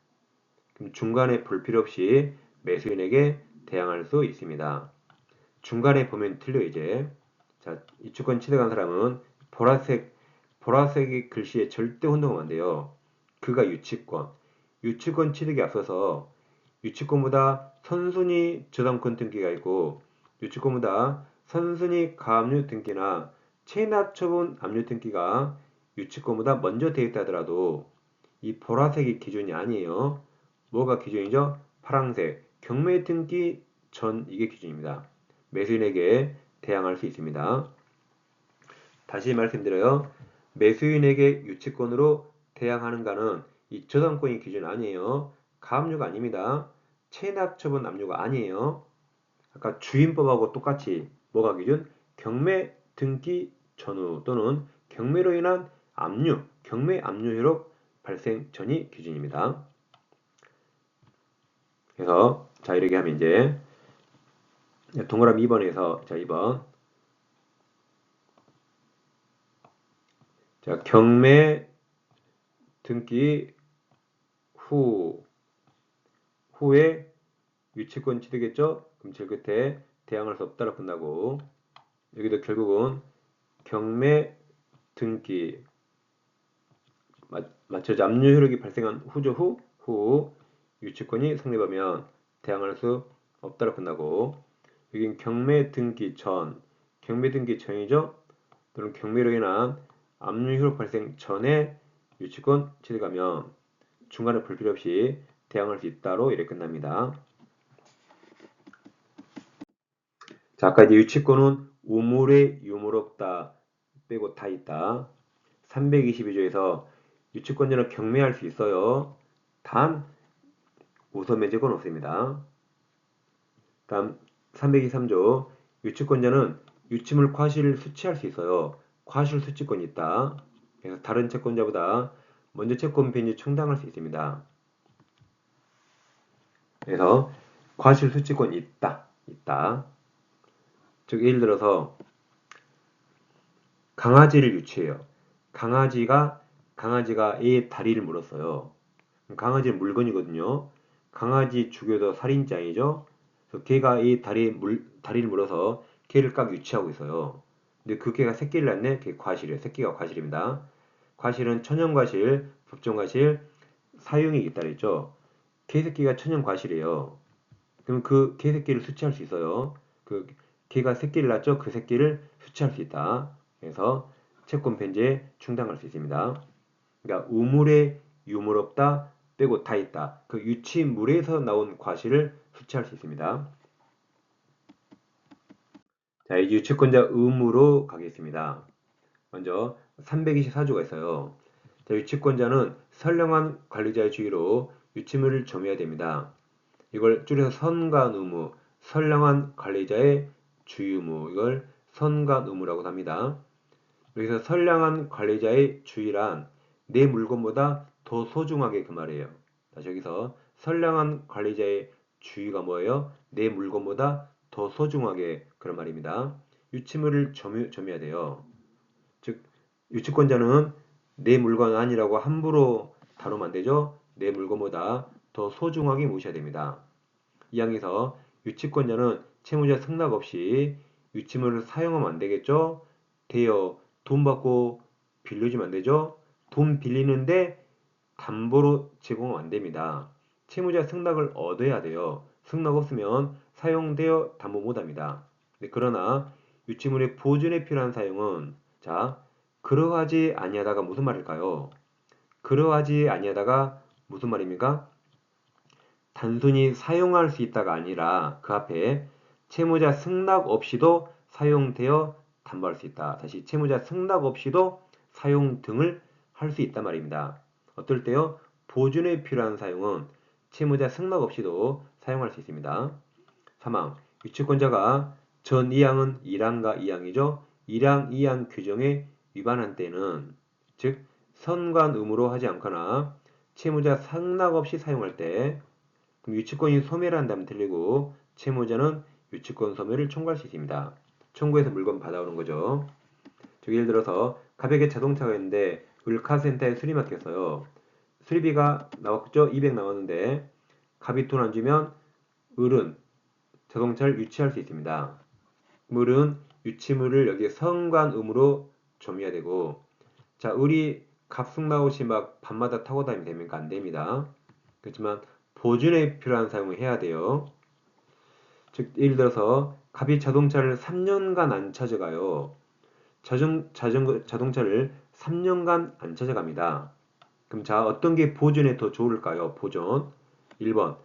그럼 중간에 볼 필요 없이 매수인에게 대항할 수 있습니다. 중간에 보면 틀려 이제. 자, 유치권 취득한 사람은 보라색의 글씨에 절대 혼동하면 안 돼요. 그가 유치권 취득에 앞서서 유치권보다 선순위 저당권 등기가 있고 유치권보다 선순위 가압류 등기나 체납 처분 압류 등기가 유치권보다 먼저 되어 있다 하더라도 이 보라색이 기준이 아니에요. 뭐가 기준이죠? 파란색 경매 등기 전 이게 기준입니다. 매수인에게 대항할 수 있습니다. 다시 말씀드려요. 매수인에게 유치권으로 대항하는가는 이 저당권이 기준 아니에요. 가압류가 아닙니다. 체납 처분 압류가 아니에요. 아까 주임법하고 똑같이 뭐가 기준? 경매 등기 전후 또는 경매로 인한 압류, 경매 압류 효력 발생 전이 기준입니다. 그래서 자 이렇게 하면 이제 동그라미 2번에서 자 2번 자 경매 등기 후에 유치권 취득했죠? 그럼 제일 끝에 대항할 수 없다로 끝나고 여기도 결국은 경매 등기 맞춰져 압류 효력이 발생한 후죠. 후 유치권이 성립하면 대항할 수 없다로 끝나고 여긴 경매 등기 전이죠. 또는 경매로 인한 압류 효력 발생 전에 유치권 취득하면 중간에 볼 필요 없이 대항할 수 있다로 이렇게 끝납니다. 자, 아까 이제 유치권은 우물에 유물 없다 빼고 다 있다. 322조에서 유치권자는 경매할 수 있어요. 단 우선 면제권 없습니다. 다음 323조 유치권자는 유치물 과실을 수취할 수 있어요. 과실 수취권이 있다. 그래서 다른 채권자보다 먼저 채권 변제 충당할 수 있습니다. 그래서 과실 수취권이 있다. 즉 예를 들어서 강아지를 유치해요. 강아지가 A의 다리를 물었어요. 강아지는 물건이거든요. 강아지 죽여도 살인죄이죠. 그래서 걔가 A의 다리를 물어서 걔를 깍 유치하고 있어요. 근데 그 개가 새끼를 낳네. 그게 과실이에요. 새끼가 과실입니다. 과실은 천연과실, 법정과실, 사용이 있다 그랬죠. 개새끼가 천연과실이에요. 그럼 그 개새끼를 수치할 수 있어요. 그 개가 새끼를 낳죠. 그 새끼를 수치할 수 있다. 그래서 채권 변제에 충당할 수 있습니다. 그러니까 우물에 유물 없다 빼고 다 있다. 그 유치물에서 나온 과실을 수치할 수 있습니다. 자, 이제 유치권자 의무로 가겠습니다. 먼저 324조가 있어요. 자, 유치권자는 선량한 관리자의 주의로 유치물을 점유해야 됩니다. 이걸 줄여서 선관 의무, 선량한 관리자의 주의의무, 이걸 선관 의무라고 합니다. 여기서 선량한 관리자의 주의란 내 물건보다 더 소중하게 그 말이에요. 다시 여기서 선량한 관리자의 주의가 뭐예요? 내 물건보다 더 소중하게 그런 말입니다. 유치물을 점유해야 돼요. 즉 유치권자는 내 물건 아니라고 함부로 다루면 안 되죠. 내 물건보다 더 소중하게 모셔야 됩니다. 이 항에서 유치권자는 채무자 승낙 없이 유치물을 사용하면 안 되겠죠. 돈 받고 빌려주면 안 되죠. 돈 빌리는데 담보로 제공은 안 됩니다. 채무자 승낙을 얻어야 돼요. 승낙 없으면 사용되어 담보 못합니다. 그러나 유치물의 보존에 필요한 사용은 자 그러하지 아니하다가 무슨 말일까요? 그러하지 아니하다가 무슨 말입니까? 단순히 사용할 수 있다가 아니라 그 앞에 채무자 승낙 없이도 사용되어 담보할 수 있다. 다시 채무자 승낙 없이도 사용 등을 할 수 있단 말입니다. 어떨 때요? 보존에 필요한 사용은 채무자 승낙 없이도 사용할 수 있습니다. 3항 유치권자가 전 2항은 1항과 2항이죠. 1항, 2항 규정에 위반한 때는, 즉 선관음으로 하지 않거나 채무자 상납 없이 사용할 때, 그럼 유치권이 소멸을 한다면 틀리고 채무자는 유치권 소멸을 청구할 수 있습니다. 청구해서 물건 받아오는 거죠. 즉 예를 들어서 갑에게 자동차가 있는데 을카센터에 수리 맡겼어요. 수리비가 나왔죠? 200 나왔는데 갑이 돈 안 주면 을은 자동차를 유치할 수 있습니다. 을은 유치물을 여기에 선관음으로 점유해야 되고, 자, 을이 갑승나옷이 막 밤마다 타고 다니면 됩니까? 안 됩니다. 그렇지만 보존에 필요한 사용을 해야 돼요. 즉 예를 들어서 갑이 자동차를 3년간 안 찾아가요. 자동차를 3년간 안 찾아갑니다. 그럼 자, 어떤 게 보존에 더 좋을까요? 보존. 1번.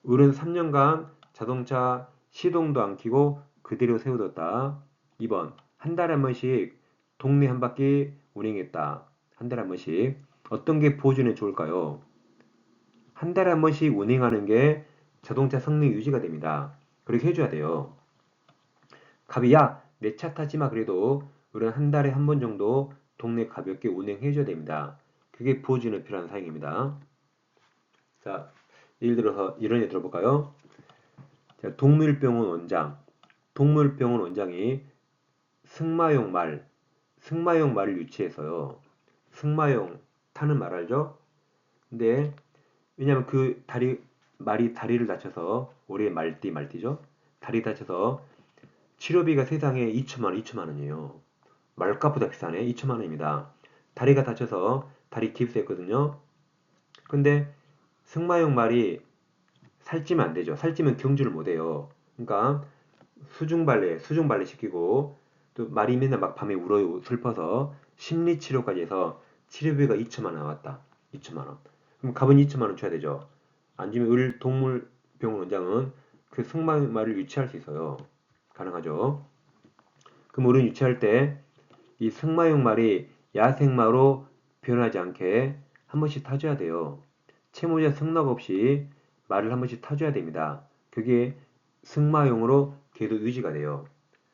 을은 3년간 자동차 시동도 안 켜고 그대로 세워뒀다. 2번. 한 달에 한 번씩 동네 한 바퀴 운행했다. 한 달에 한 번씩. 어떤 게 보존에 좋을까요? 한 달에 한 번씩 운행하는 게 자동차 성능 유지가 됩니다. 그렇게 해줘야 돼요. 갑이 야, 내 차 타지 마 그래도 우리는 한 달에 한 번 정도 동네 가볍게 운행해줘야 됩니다. 그게 보존에 필요한 사항입니다. 자, 예를 들어서 이런 예 들어볼까요? 자, 동물병원 원장. 동물병원 원장이 승마용 말을 유치해서요. 승마용 타는 말 알죠? 근데 왜냐면 그 말이 다리를 다쳐서 올해 말띠죠? 다리 다쳐서 치료비가 세상에 2천만 원이에요. 말값보다 비싸네. 2천만 원입니다. 다리가 다쳐서 다리 깁스했거든요. 근데 승마용 말이 살찌면 안 되죠. 살찌면 경주를 못 해요. 그러니까 수중발레 시키고 또 말이 맨날 막 밤에 울어요. 슬퍼서 심리치료까지 해서 치료비가 2천만 원 나왔다. 2천만 원. 그럼 갑은 2천만 원 줘야 되죠. 안 주면 동물병원 원장은 그 승마말을 유치할 수 있어요. 가능하죠. 그럼 우리는 유치할 때 이 승마용 말이 야생마로 변하지 않게 한 번씩 타줘야 돼요. 채무자 승낙 없이 말을 한 번씩 타줘야 됩니다. 그게 승마용으로 계속 유지가 돼요.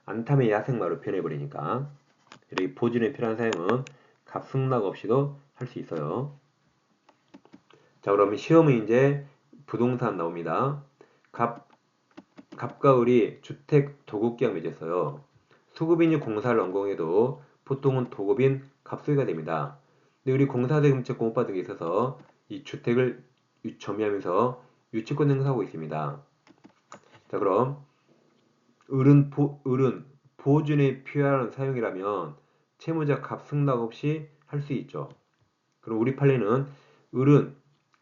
안 타면 야생마로 변해버리니까. 이렇게 보존에 필요한 사용은 갑승낙 없이도 할 수 있어요. 자, 그러면 시험은 이제 부동산 나옵니다. 갑과 을이 주택 도급계약 맺었어요. 수급인이 공사를 완공해도 보통은 도급인 갑소유가 됩니다. 근데 우리 공사대금채권 못 받은 게 있어서 이 주택을 점유하면서 유치권 행사하고 있습니다. 자, 그럼 을은 보존에 필요한 사용이라면 채무자 갑승낙 없이 할 수 있죠. 그럼 우리 판례는 을은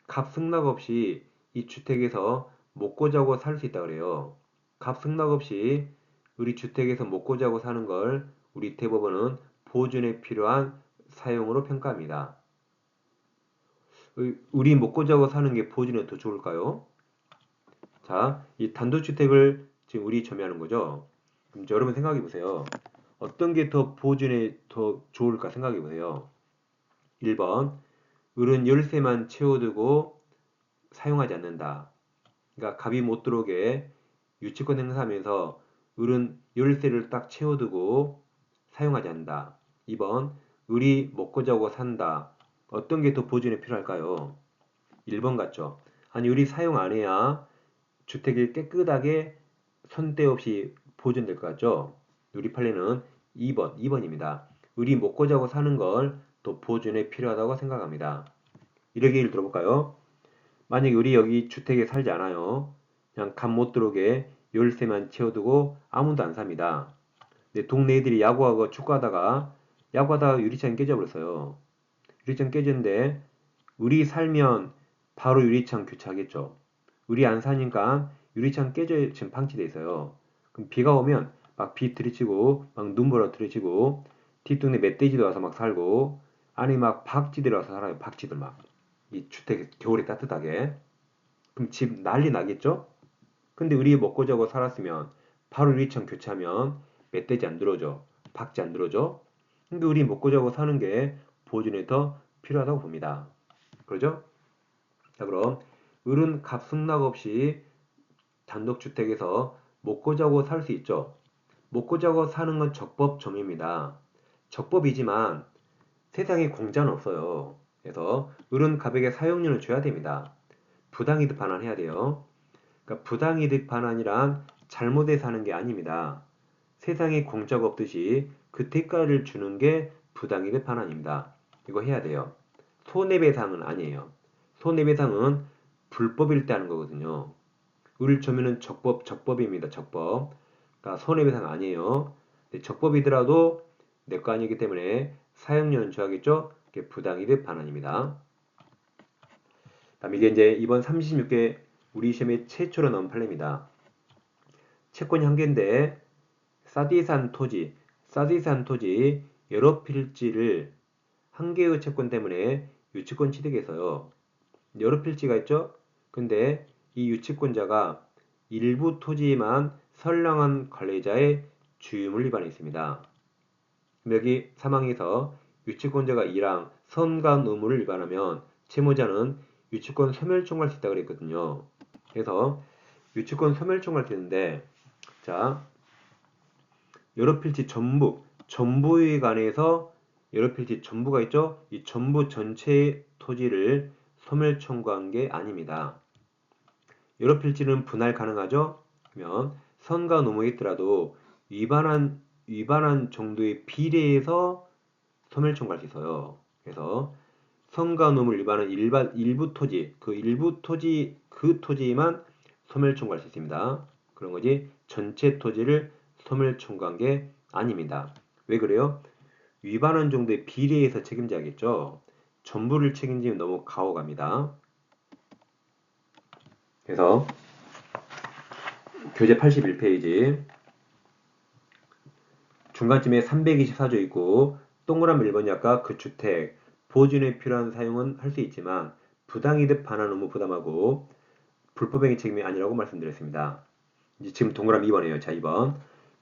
갑승낙 없이 이 주택에서 먹고 자고 살 수 있다 그래요. 갑승낙 없이 우리 주택에서 먹고 자고 사는 걸 우리 대법원은 보존에 필요한 사용으로 평가합니다. 우리 먹고 자고 사는 게 보존에 더 좋을까요? 자, 이 단독주택을 지금 우리 점유하는 거죠. 그럼 여러분 생각해 보세요. 어떤 게 더 보존에 더 좋을까 생각해 보세요. 1번, 을은 열쇠만 채워두고 사용하지 않는다. 그러니까 갑이 못 들어오게 유치권 행사하면서 을은 열쇠를 딱 채워두고 사용하지 않는다. 2번, 을이 먹고 자고 산다. 어떤 게 더 보존에 필요할까요? 1번 같죠? 아니, 을이 사용 안 해야 주택이 깨끗하게 손때 없이 보존될 것 같죠? 우리 판례는 2번입니다. 을이 먹고 자고 사는 걸 또 보존에 필요하다고 생각합니다. 이렇게 예를 들어볼까요? 만약에 우리 여기 주택에 살지 않아요. 그냥 갑 못 들어오게 열쇠만 채워두고 아무도 안 삽니다. 근데 동네 애들이 야구하다가 유리창이 깨져버렸어요. 유리창 깨졌는데 우리 살면 바로 유리창 교체하겠죠. 우리 안 사니까 유리창 깨져 지금 방치돼 있어요. 그럼 비가 오면 막 비 들이치고 막 눈보라 들이치고 뒷동네 멧돼지도 와서 막 살고 아니 막 박쥐들 와서 살아요. 박쥐들 막. 이 주택 겨울에 따뜻하게. 그럼 집 난리 나겠죠? 근데 우리 먹고 자고 살았으면 바로 유리창 교체하면 멧돼지 안 들어오죠. 박쥐 안 들어오죠. 근데 우리 먹고 자고 사는 게 보존에 더 필요하다고 봅니다. 그러죠? 자, 그럼 을은 갑승낙 없이 단독주택에서 먹고 자고 살 수 있죠. 먹고 자고 사는 건 적법 점유입니다. 적법이지만 세상에 공짜는 없어요. 그래서 을은 갑에게 사용료를 줘야 됩니다. 부당이득 반환해야 돼요. 그러니까 부당이득 반환이란 잘못해서 하는 게 아닙니다. 세상에 공짜가 없듯이 그 대가를 주는 게 부당이득 반환입니다. 이거 해야 돼요. 손해배상은 아니에요. 손해배상은 불법일 때 하는 거거든요. 을 조미는 적법입니다. 적법. 그러니까 손해배상 아니에요. 적법이더라도 내 거 아니기 때문에 사용료는 줘야겠죠? 이게 부당이득 반환입니다. 다음 이게 이제 이번 36개 우리 시험에 최초로 나온 판례입니다. 채권이 한 개인데 사디산 토지 여러 필지를 한 개의 채권 때문에 유치권 취득해서요. 여러 필지가 있죠? 근데 이 유치권자가 일부 토지만 선량한 관리자의 주유물 위반했습니다. 여기 사망에서 유치권자가 1항 선관 의무를 위반하면 채무자는 유치권 소멸청구할 수 있다고 그랬거든요. 그래서 유치권 소멸청구할 수 있는데 자 여러 필지 전부에 관해서 여러 필지 전부가 있죠? 이 전부 전체 토지를 소멸 청구한 게 아닙니다. 여러 필지는 분할 가능하죠? 그러면 선과 노무에 있더라도 위반한 정도의 비례에서 소멸 청구할 수 있어요. 그래서 선과 노무를 위반한 일부 토지, 그 토지만 소멸 청구할 수 있습니다. 그런 거지 전체 토지를 소멸 청구한 게 아닙니다. 왜 그래요? 위반한 정도의 비례에서 책임져야겠죠. 전부를 책임지면 너무 가오갑니다. 그래서 교재 81페이지 중간쯤에 324조 있고 동그라미 1번이 아까 그 주택 보존에 필요한 사용은 할 수 있지만 부당이득 반환 의무 부담하고 불법행위 책임이 아니라고 말씀드렸습니다. 이제 지금 동그라미 2번이에요. 자 2번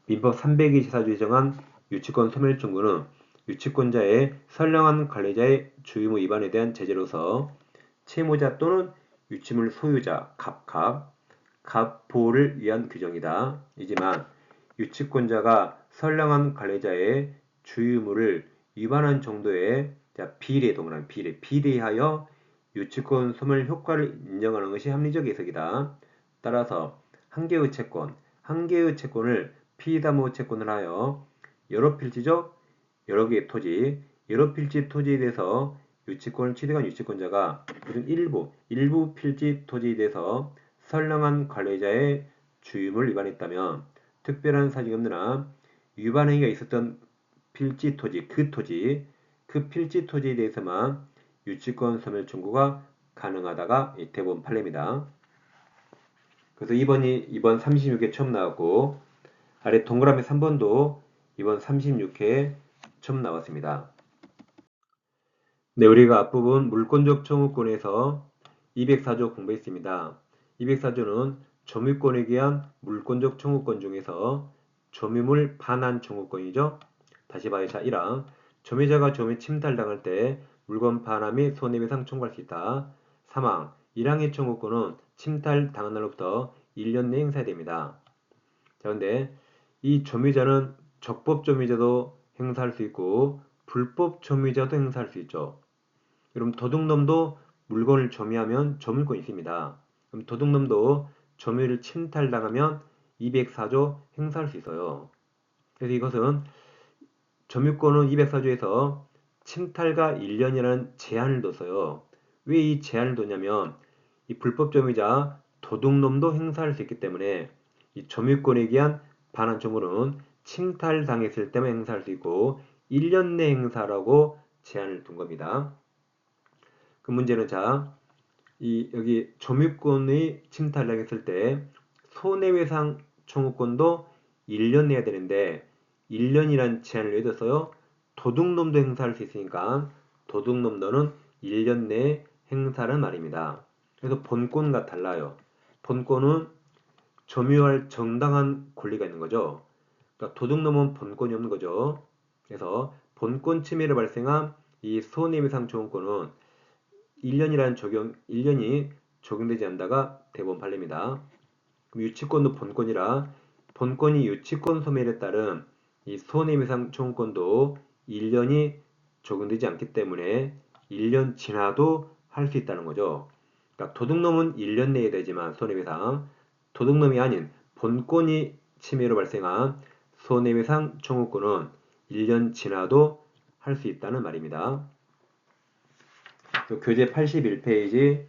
민법 324조에 정한 유치권 소멸 청구는 유치권자의 선량한 관리자의 주의무 위반에 대한 제재로서 채무자 또는 유치물 소유자 갑보를 위한 규정이다. 이지만 유치권자가 선량한 관리자의 주의무를 위반한 정도의 비례하여 유치권 소멸 효과를 인정하는 것이 합리적 해석이다. 따라서 한 개의 채권을 피담보 채권을 하여 여러 필지적 여러 개의 토지, 여러 필지 토지에 대해서 유치권을 취득한 유치권자가 그중 일부 필지 토지에 대해서 선량한 관리자의 주임을 위반했다면 특별한 사정이 없는 한 위반 행위가 있었던 필지 토지, 그 필지 토지에 대해서만 유치권 소멸 청구가 가능하다가 대법원 판례입니다. 그래서 이번 36회 처음 나왔고 아래 동그라미 3번도 이번 36회 처음 나왔습니다. 네, 우리가 앞부분 물권적 청구권에서 204조 공부했습니다. 204조는 점유권에 대한 물권적 청구권 중에서 점유물 반환 청구권이죠. 다시 봐요. 자, 1항 점유자가 점유 침탈당할 때 물건 반환 및 손해배상 청구할 수 있다. 3항 1항의 청구권은 침탈당한 날로부터 1년 내 행사됩니다. 자, 근데 이 점유자는 적법 점유자도 행사할 수 있고 불법 점유자도 행사할 수 있죠. 여러분 도둑놈도 물건을 점유하면 점유권이 있습니다. 그럼 도둑놈도 점유를 침탈당하면 204조 행사할 수 있어요. 그래서 이것은 점유권은 204조에서 침탈과 1년이라는 제한을 뒀어요. 왜 이 제한을 뒀냐면 이 불법 점유자 도둑놈도 행사할 수 있기 때문에 이 점유권에 대한 반환 청구는 침탈당했을 때만 행사할 수 있고 1년 내 행사라고 제한을 둔 겁니다. 그 문제는 여기 점유권의 침탈당했을 때 손해배상 청구권도 1년 내야 되는데 1년이란 제한을 왜 뒀어요? 도둑놈도 행사할 수 있으니까 도둑놈도는 1년 내에 행사라는 말입니다. 그래서 본권과 달라요. 본권은 점유할 정당한 권리가 있는 거죠. 그러니까 도둑놈은 본권이 없는 거죠. 그래서 본권 침해를 발생한 이 손해배상 청구권은 1년이 적용되지 않다가 대법원 판례입니다. 그럼 유치권도 본권이라 본권이 유치권 소멸에 따른 이 손해배상 청구권도 1년이 적용되지 않기 때문에 1년 지나도 할 수 있다는 거죠. 그러니까 도둑놈은 1년 내에 되지만 손해배상, 도둑놈이 아닌 본권이 침해로 발생한 손해배상 청구권은 1년 지나도 할 수 있다는 말입니다. 교재 81페이지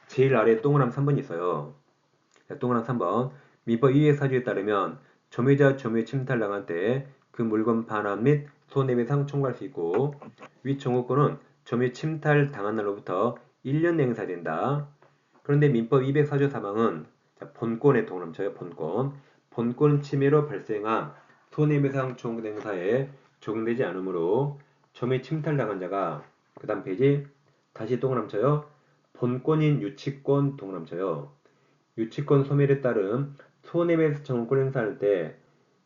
제일 아래 동그라미 3번이 있어요. 동그라미 3번. 민법 224조에 따르면 점유자 점유에 침탈당한 때 그 물건 반환 및 손해배상 청구할 수 있고, 위 청구권은 점유 침탈 당한 날로부터 1년 내에 행사된다. 그런데 민법 204조 3항은 본권의 동그라미 쳐요. 본권 침해로 발생한 손해배상 청구 행사에 적용되지 않으므로 점유 침탈당한 자가, 그 다음 페이지 다시 동그라미 쳐요. 본권인 유치권 동그라미 쳐요. 유치권 소멸에 따른 손해배상 청구권 행사할 때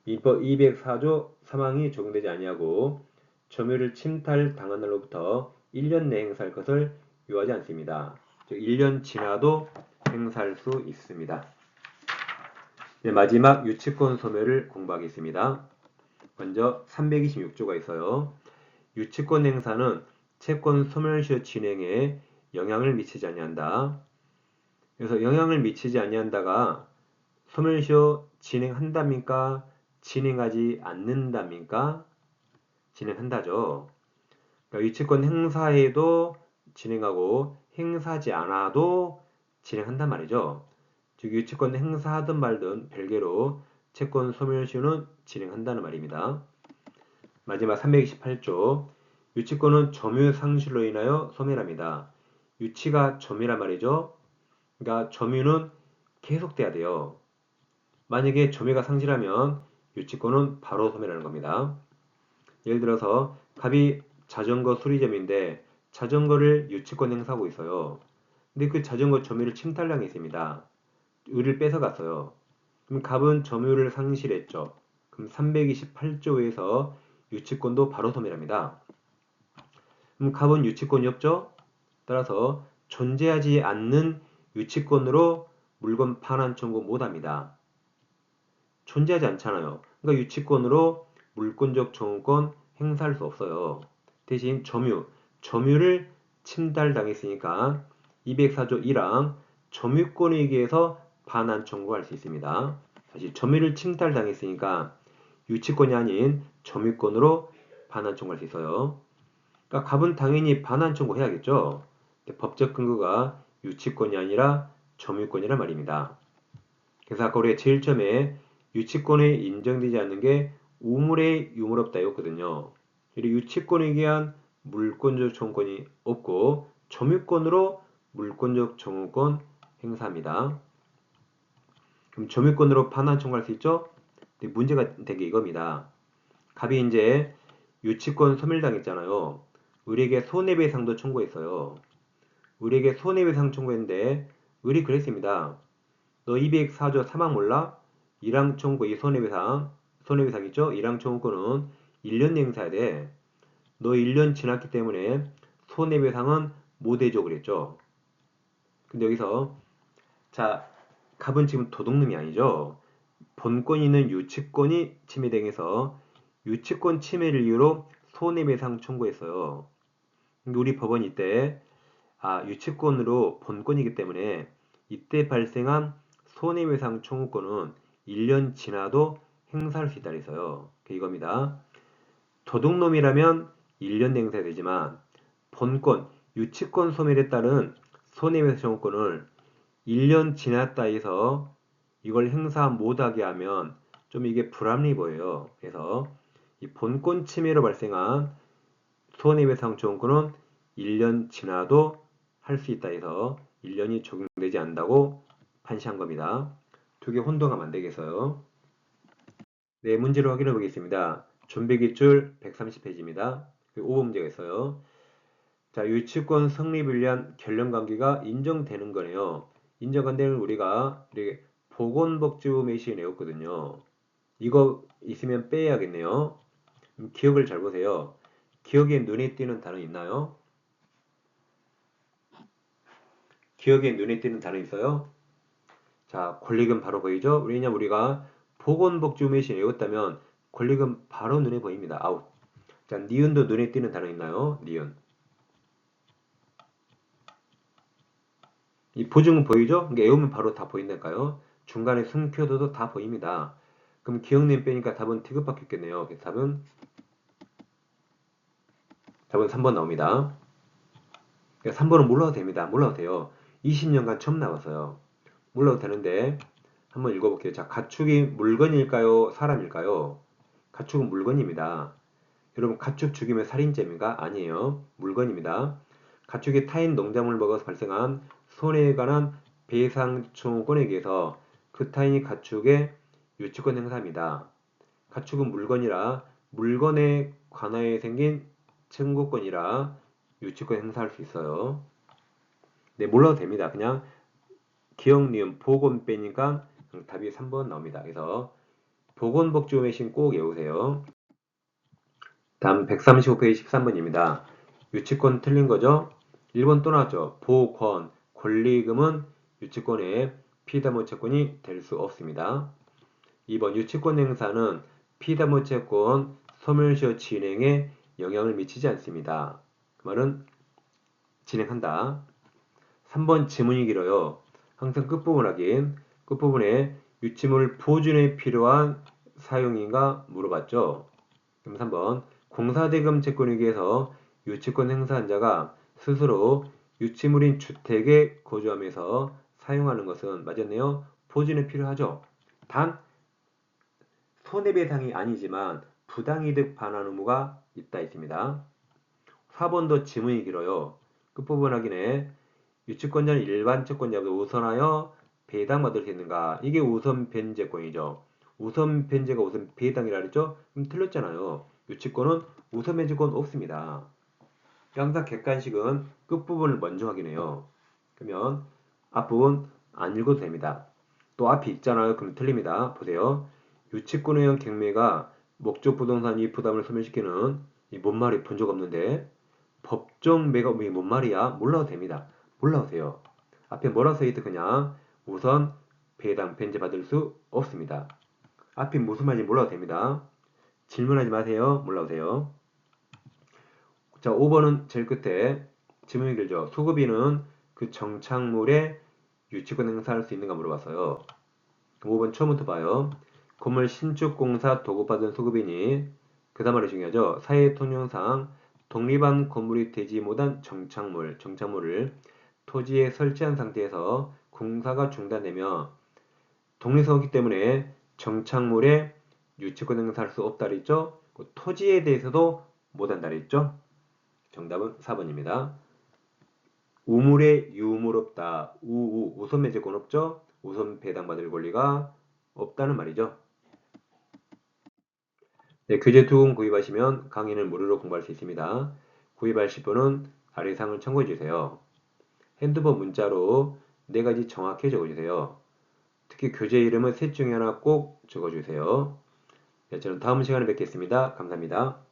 민법 204조 3항이 적용되지 아니하고 점유를 침탈 당한 날로부터 1년 내에 행사할 것을 요하지 않습니다. 즉 1년 지나도 행사할 수 있습니다. 네, 마지막 유치권 소멸을 공부하겠습니다. 먼저 326조가 있어요. 유치권 행사는 채권 소멸시효 진행에 영향을 미치지 아니한다. 그래서 영향을 미치지 아니한다가 소멸시효 진행한답니까? 진행하지 않는답니까? 진행한다죠. 그러니까 유치권 행사에도 진행하고 행사하지 않아도 진행한단 말이죠. 즉 유치권 행사하든 말든 별개로 채권 소멸시효는 진행한다는 말입니다. 마지막 328조. 유치권은 점유 상실로 인하여 소멸합니다. 유치가 점유란 말이죠. 그러니까 점유는 계속돼야 돼요. 만약에 점유가 상실하면 유치권은 바로 소멸하는 겁니다. 예를 들어서 갑이 자전거 수리점인데 자전거를 유치권 행사하고 있어요. 근데 그 자전거 점유를 침탈당했습니다. 의를 뺏어갔어요. 그럼 갑은 점유를 상실했죠. 그럼 328조에서 유치권도 바로 소멸합니다. 그럼 갑은 유치권이 없죠? 따라서 존재하지 않는 유치권으로 물건 반환 청구 못합니다. 존재하지 않잖아요. 그러니까 유치권으로 물권적 청구권 행사할 수 없어요. 대신 점유를 침탈당했으니까 204조 1항 점유권에 의해서 반환 청구할 수 있습니다. 다시 점유를 침탈당했으니까 유치권이 아닌 점유권으로 반환 청구할 수 있어요. 그러니까 갑은 당연히 반환 청구해야겠죠. 법적 근거가 유치권이 아니라 점유권이란 말입니다. 그래서 아까 우리가 제일 처음에 유치권에 인정되지 않는 게 우물에 유물없다 였거든요. 유치권에 의한 물권적 청구권이 없고 점유권으로 물권적 청구권 행사합니다. 그럼 점유권으로 반환 청구할 수 있죠? 근데 문제가 된 게 이겁니다. 갑이 이제 유치권 소멸당했잖아요. 을에게 손해배상도 청구했어요. 을에게 손해배상 청구했는데 을이 그랬습니다. 너 204조 3항 몰라? 1항 청구 이 손해배상 있죠? 1항 청구권은 1년 내에 행사해야 돼. 너 1년 지났기 때문에 손해배상은 못 해줘 그랬죠. 근데 여기서 자 갑은 지금 도둑놈이 아니죠. 본권이 있는 유치권이 침해당해서 유치권 침해를 이유로 손해배상 청구했어요. 근데 우리 법원이 이때 유치권으로 본권이기 때문에 이때 발생한 손해배상 청구권은 1년 지나도 행사할 수 있다 그랬어요. 이겁니다. 도둑놈이라면 1년 행사되지만 본권, 유치권 소멸에 따른 손해배상 청구권을 1년 지났다 해서 이걸 행사 못하게 하면 좀 이게 불합리해 보여요. 그래서 이 본권 침해로 발생한 손해배상 청구권은 1년 지나도 할 수 있다 해서 1년이 적용되지 않는다고 판시한 겁니다. 두 개 혼동하면 안 되겠어요. 네, 문제를 확인해 보겠습니다. 준비기출 130페이지입니다. 5번 문제가 있어요. 자, 유치권 성립을 위한 결론관계가 인정되는 거네요. 인정한 데는 우리가 보건복지부 매시에 내었거든요. 이거 있으면 빼야겠네요. 기억을 잘 보세요. 기억에 눈에 띄는 단어 있나요? 기억에 눈에 띄는 단어 있어요? 자, 권리금 바로 보이죠? 왜냐면 우리가 보건복지부 매시에 외웠다면 권리금 바로 눈에 보입니다. 아웃. 자, 니은도 눈에 띄는 단어 있나요? 니은. 이 보증은 보이죠? 이게 외우면 바로 다 보인다니까요. 중간에 숨겨둬도 다 보입니다. 그럼 기억님 빼니까 답은 티귿밖에 없겠네요. 그래서 답은 3번 나옵니다. 3번은 몰라도 됩니다. 몰라도 돼요. 20년간 처음 나왔어요. 몰라도 되는데 한번 읽어볼게요. 자, 가축이 물건일까요? 사람일까요? 가축은 물건입니다. 여러분, 가축 죽이면 살인죄입니까? 아니에요. 물건입니다. 가축이 타인 농작물을 먹어서 발생한 손해에 관한 배상청구권에 의해서 그 타인이 가축의 유치권 행사입니다. 가축은 물건이라 물건에 관하여 생긴 청구권이라 유치권 행사할 수 있어요. 네, 몰라도 됩니다. 그냥 기억, 니은, 보건 빼니까 답이 3번 나옵니다. 그래서 보건복지홈의 꼭 외우세요. 다음 135페이지 13번입니다. 유치권 틀린 거죠? 1번 또 나왔죠. 보권, 권리금은 유치권의 피담보 채권이 될 수 없습니다. 2번 유치권 행사는 피담보 채권 소멸시효 진행에 영향을 미치지 않습니다. 그 말은 진행한다. 3번 지문이 길어요. 항상 끝부분 확인. 끝부분에 유치물 보존에 필요한 사용인가 물어봤죠. 그럼 3번 공사대금 채권에 의해서 유치권 행사한 자가 스스로 유치물인 주택에 거주하면서 사용하는 것은 맞았네요. 보존에 필요하죠. 단 손해배상이 아니지만 부당이득 반환 의무가 있다 있습니다. 4번도 지문이 길어요. 끝부분 확인에 유치권자는 일반 채권자보다 우선하여 배당받을 수 있는가? 이게 우선 변제권이죠. 우선 변제가 우선 배당이라 그랬죠? 그럼 틀렸잖아요. 유치권은 우선 변제권 없습니다. 항상 객관식은 끝부분을 먼저 확인해요. 그러면 앞부분 안 읽어도 됩니다. 또 앞이 있잖아요. 그럼 틀립니다. 보세요. 유치권에 의한 경매가 목적 부동산 이익 부담을 소멸시키는 이 뭔 말이 본 적 없는데 법정 매각이 뭔 말이야? 몰라도 됩니다. 몰라도 돼요. 앞에 뭐라 써있든 그냥 우선 배당 변제 받을 수 없습니다. 앞에 무슨 말인지 몰라도 됩니다. 질문하지 마세요. 몰라도 돼요. 자, 5번은 제일 끝에 질문이 길죠. 수급인은 그 정착물에 유치권 행사할 수 있는가 물어봤어요. 5번 처음부터 봐요. 건물 신축공사 도급받은 수급인이 그 다음 말이 중요하죠. 사회 통념상 독립한 건물이 되지 못한 정착물을 토지에 설치한 상태에서 공사가 중단되며 독립성이기 때문에 정착물에 유치권 행사할 수 없다 그랬죠. 토지에 대해서도 못한다 그랬죠. 정답은 4번입니다. 우물에 유물 없다. 우선 매제권 없죠. 우선 배당받을 권리가 없다는 말이죠. 네, 교재 두 권 구입하시면 강의는 무료로 공부할 수 있습니다. 구입하실 분은 아래 상을 참고해 주세요. 핸드폰 문자로 4가지 정확히 적어주세요. 특히 교재 이름은 셋 중에 하나 꼭 적어주세요. 네, 저는 다음 시간에 뵙겠습니다. 감사합니다.